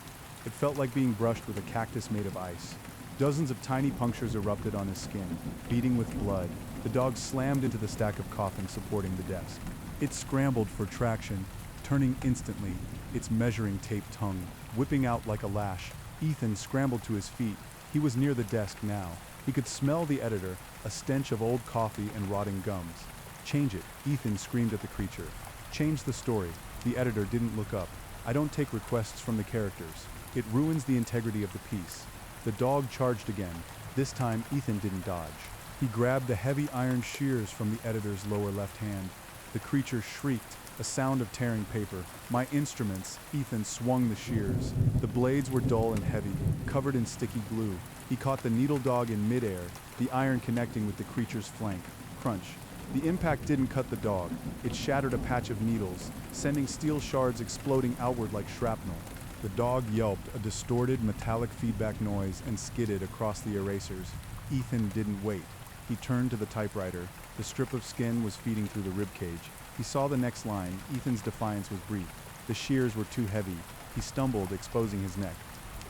It felt like being brushed with a cactus made of ice. Dozens of tiny punctures erupted on his skin, beading with blood. The dog slammed into the stack of coffins supporting the desk. It scrambled for traction, turning instantly, its measuring tape tongue whipping out like a lash. Ethan scrambled to his feet. He was near the desk now. He could smell the editor, a stench of old coffee and rotting gums. "Change it," Ethan screamed at the creature. "Change the story." The editor didn't look up. "I don't take requests from the characters. It ruins the integrity of the piece." The dog charged again. This time, Ethan didn't dodge. He grabbed the heavy iron shears from the editor's lower left hand. The creature shrieked, a sound of tearing paper. "My instruments!" Ethan swung the shears. The blades were dull and heavy, covered in sticky glue. He caught the needle dog in midair, the iron connecting with the creature's flank. Crunch. The impact didn't cut the dog. It shattered a patch of needles, sending steel shards exploding outward like shrapnel. The dog yelped, a distorted metallic feedback noise, and skidded across the erasers. Ethan didn't wait. He turned to the typewriter. The strip of skin was feeding through the ribcage. He saw the next line. Ethan's defiance was brief. The shears were too heavy. He stumbled, exposing his neck.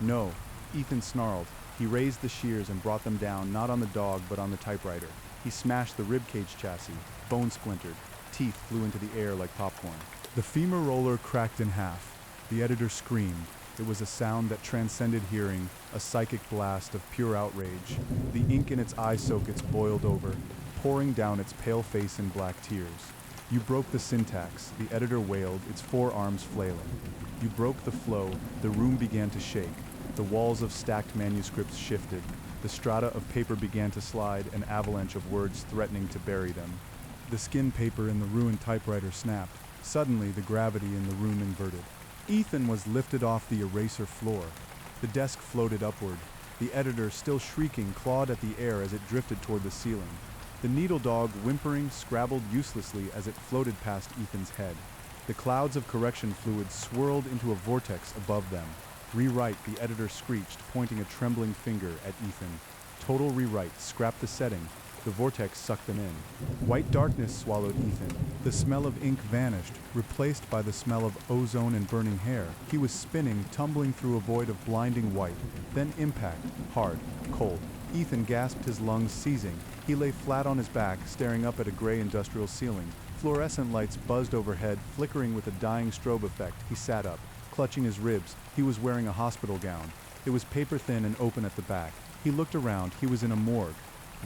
"No," Ethan snarled. He raised the shears and brought them down, not on the dog, but on the typewriter. He smashed the ribcage chassis. Bone splintered. Teeth flew into the air like popcorn. The femur roller cracked in half. The editor screamed. It was a sound that transcended hearing, a psychic blast of pure outrage. The ink in its eye sockets boiled over, pouring down its pale face in black tears. "You broke the syntax," the editor wailed, its forearms flailing. "You broke the flow." The room began to shake. The walls of stacked manuscripts shifted. The strata of paper began to slide, an avalanche of words threatening to bury them. The skin paper in the ruined typewriter snapped. Suddenly, the gravity in the room inverted. Ethan was lifted off the eraser floor. The desk floated upward. The editor, still shrieking, clawed at the air as it drifted toward the ceiling. The needle dog, whimpering, scrabbled uselessly as it floated past Ethan's head. The clouds of correction fluid swirled into a vortex above them. "Rewrite," the editor screeched, pointing a trembling finger at Ethan. "Total rewrite. Scrap the setting." The vortex sucked them in. White darkness swallowed Ethan. The smell of ink vanished, replaced by the smell of ozone and burning hair. He was spinning, tumbling through a void of blinding white. Then impact, hard, cold. Ethan gasped, his lungs seizing. He lay flat on his back, staring up at a gray industrial ceiling. Fluorescent lights buzzed overhead, flickering with a dying strobe effect. He sat up, clutching his ribs. He was wearing a hospital gown. It was paper-thin and open at the back. He looked around. He was in a morgue.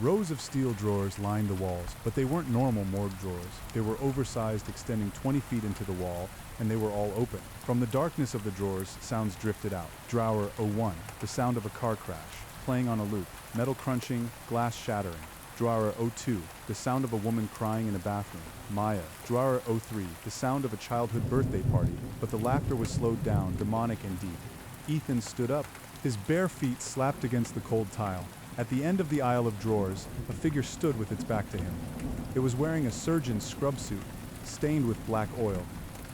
Rows of steel drawers lined the walls, but they weren't normal morgue drawers. They were oversized, extending 20 feet into the wall, and they were all open. From the darkness of the drawers, sounds drifted out. Drawer 01, the sound of a car crash, playing on a loop. Metal crunching, glass shattering. Drawer 02, the sound of a woman crying in a bathroom. Maya. Drawer 03, the sound of a childhood birthday party, but the laughter was slowed down, demonic and deep. Ethan stood up. His bare feet slapped against the cold tile. At the end of the aisle of drawers, a figure stood with its back to him. It was wearing a surgeon's scrub suit, stained with black oil.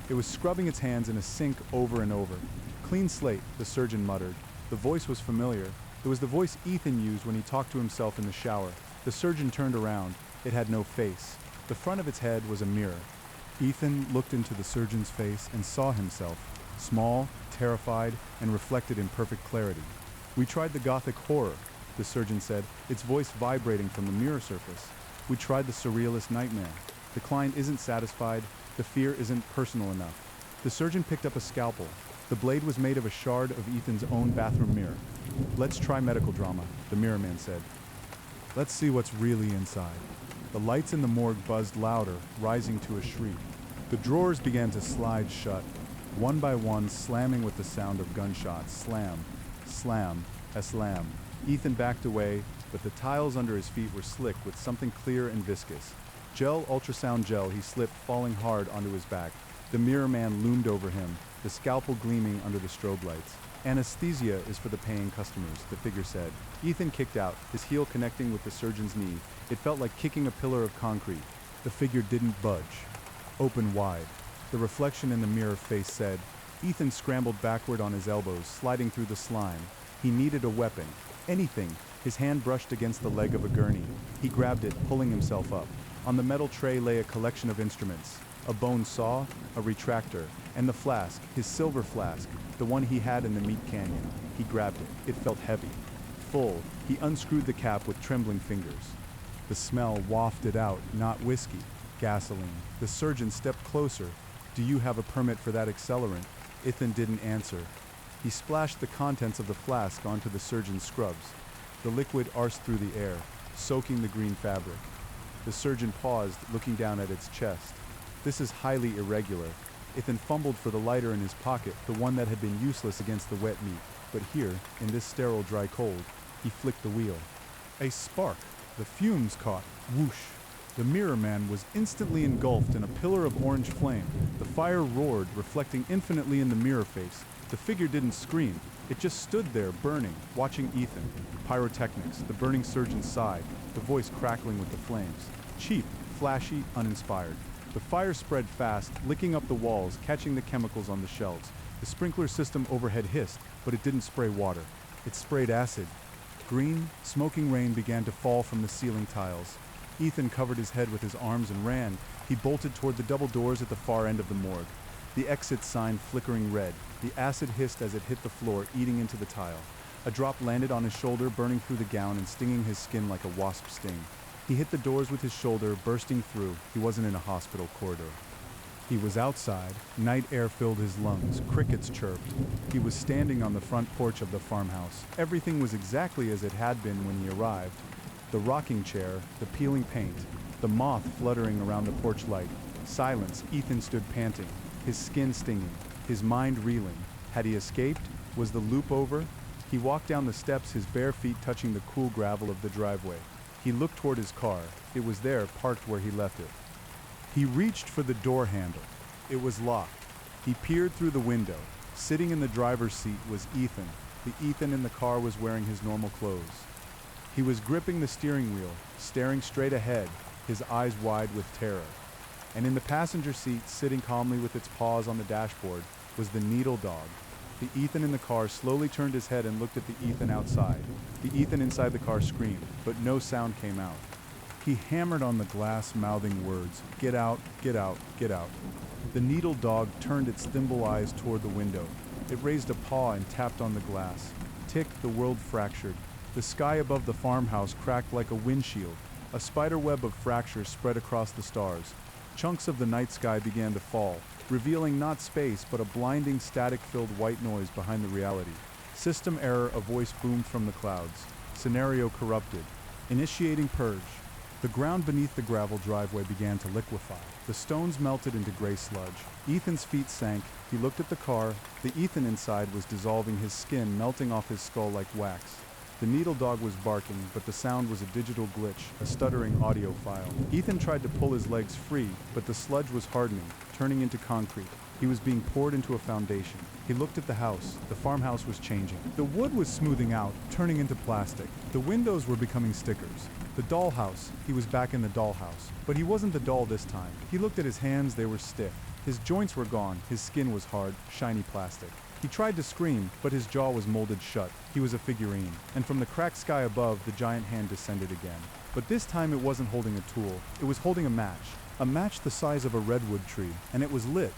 It was scrubbing its hands in a sink over and over. "Clean slate," the surgeon muttered. The voice was familiar. It was the voice Ethan used when he talked to himself in the shower. The surgeon turned around. It had no face. The front of its head was a mirror. Ethan looked into the surgeon's face and saw himself, small, terrified, and reflected in perfect clarity. "We tried the gothic horror," the surgeon said, its voice vibrating from the mirror surface. "We tried the surrealist nightmare. The client isn't satisfied. The fear isn't personal enough." The surgeon picked up a scalpel. The blade was made of a shard of Ethan's own bathroom mirror. "Let's try medical drama," the mirror man said. "Let's see what's really inside." The lights in the morgue buzzed louder, rising to a shriek. The drawers began to slide shut, one by one, slamming with the sound of gunshots. Slam, slam, a slam. Ethan backed away, but the tiles under his feet were slick with something clear and viscous. Gel, ultrasound gel. He slipped, falling hard onto his back. The mirror man loomed over him, the scalpel gleaming under the strobe lights. "Anesthesia is for the paying customers," the figure said. Ethan kicked out, his heel connecting with the surgeon's knee. It felt like kicking a pillar of concrete. The figure didn't budge. "Open wide," the reflection in the mirror face said. Ethan scrambled backward on his elbows, sliding through the slime. He needed a weapon. Anything. His hand brushed against the leg of a gurney. He grabbed it, pulling himself up. On the metal tray lay a collection of instruments. A bone saw, a retractor, and the flask, his silver flask, the one he had in the meat canyon. He grabbed it. It felt heavy. Full. He unscrewed the cap with trembling fingers. The smell wafted out, not whiskey, gasoline. The surgeon stepped closer. "Do you have a permit for that accelerant?" Ethan didn't answer. He splashed the contents of the flask onto the surgeon's scrubs. The liquid arsed through the air, soaking the green fabric. The surgeon paused, looking down at its chest. "This is highly irregular." Ethan fumbled for the lighter in his pocket, the one that had been useless against the wet meat. But here, in this sterile dry cold, he flicked the wheel. A spark. The fumes caught. Whoosh. The mirror man was instantly engulfed in a pillar of orange flame. The fire roared, reflecting infinitely in the mirror face. The figure didn't scream. It just stood there, burning, watching Ethan. Pyrotechnics. The burning surgeon sighed, the voice crackling with the flames. Cheap, flashy, uninspired. The fire spread fast, licking up the walls, catching the chemicals on the shelves. The sprinkler system overhead hissed, but it didn't spray water. It sprayed acid. Green, smoking rain began to fall from the ceiling tiles. Ethan covered his head with his arms and ran. He bolted toward the double doors at the far end of the morgue. The exit sign flickering red. The acid hissed as it hit the floor, eating into the tile. A drop landed on his shoulder, burning through the gown and stinging his skin like a wasp sting. He hit the doors with his shoulder, bursting through. He wasn't in a hospital corridor. He was outside. Night air filled his lungs. Crickets chirped. He was standing on the front porch of the farmhouse. Everything was exactly as it had been when he arrived. The rocking chair, the peeling paint, the moth fluttering around the porch light. Silence. Ethan stood panting, his skin stinging, his mind reeling. Had he escaped? Was the loop over? He walked down the steps, his bare feet touching the cool gravel of the driveway. He looked toward his car. It was there, parked where he left it. He reached for the door handle. It was locked. He peered through the window. Sitting in the driver's seat was Ethan. The Ethan in the car was wearing his normal clothes. He was gripping the steering wheel, staring straight ahead, his eyes wide with terror. And in the passenger seat, sitting calmly with its paws on the dashboard, was the needle dog. The Ethan in the car slowly turned his head and looked at the Ethan outside. The Ethan inside the car screamed, but no sound came out. He hammered on the glass, mouthing words, "Get out, get out, get out." The needle dog turned its thimble eyes toward the window. It raised a paw and tapped on the glass. Tick, the world fractured. The sky above the farmhouse cracked like a windshield. A spiderweb of fractures spread across the stars. Chunks of the night sky began to fall, revealing not space but a blinding static-filled white noise behind the reality. System error, a voice boomed from the clouds. Scenario corrupted. Initiating purge. The ground beneath the gravel driveway began to liquefy. The stones melted into gray sludge. Ethan's feet sank. He looked at the car. The Ethan inside was dissolving, his skin melting off his skull like wax. The needle dog was barking, but the sound was a digital glitch, a stuttering audio file. Ethan tried to pull his legs free, but the sludge was hardening, turning into concrete. He was being poured into a foundation. He looked at the house. The farmhouse was changing. The wood was smoothing out, turning into plastic. The windows were becoming stickers. The dollhouse. He was back in the dollhouse. But he wasn't the doll this time. He looked at his hands, they were stiff. His joints were gone. His skin was hard, shiny plastic. He tried to scream, but his jaw was molded shut. He was a figurine. And from the cracked sky above, the giant hand descended again. But this time it wasn't holding a tool. It was holding a match the size of a redwood tree, and it was lit.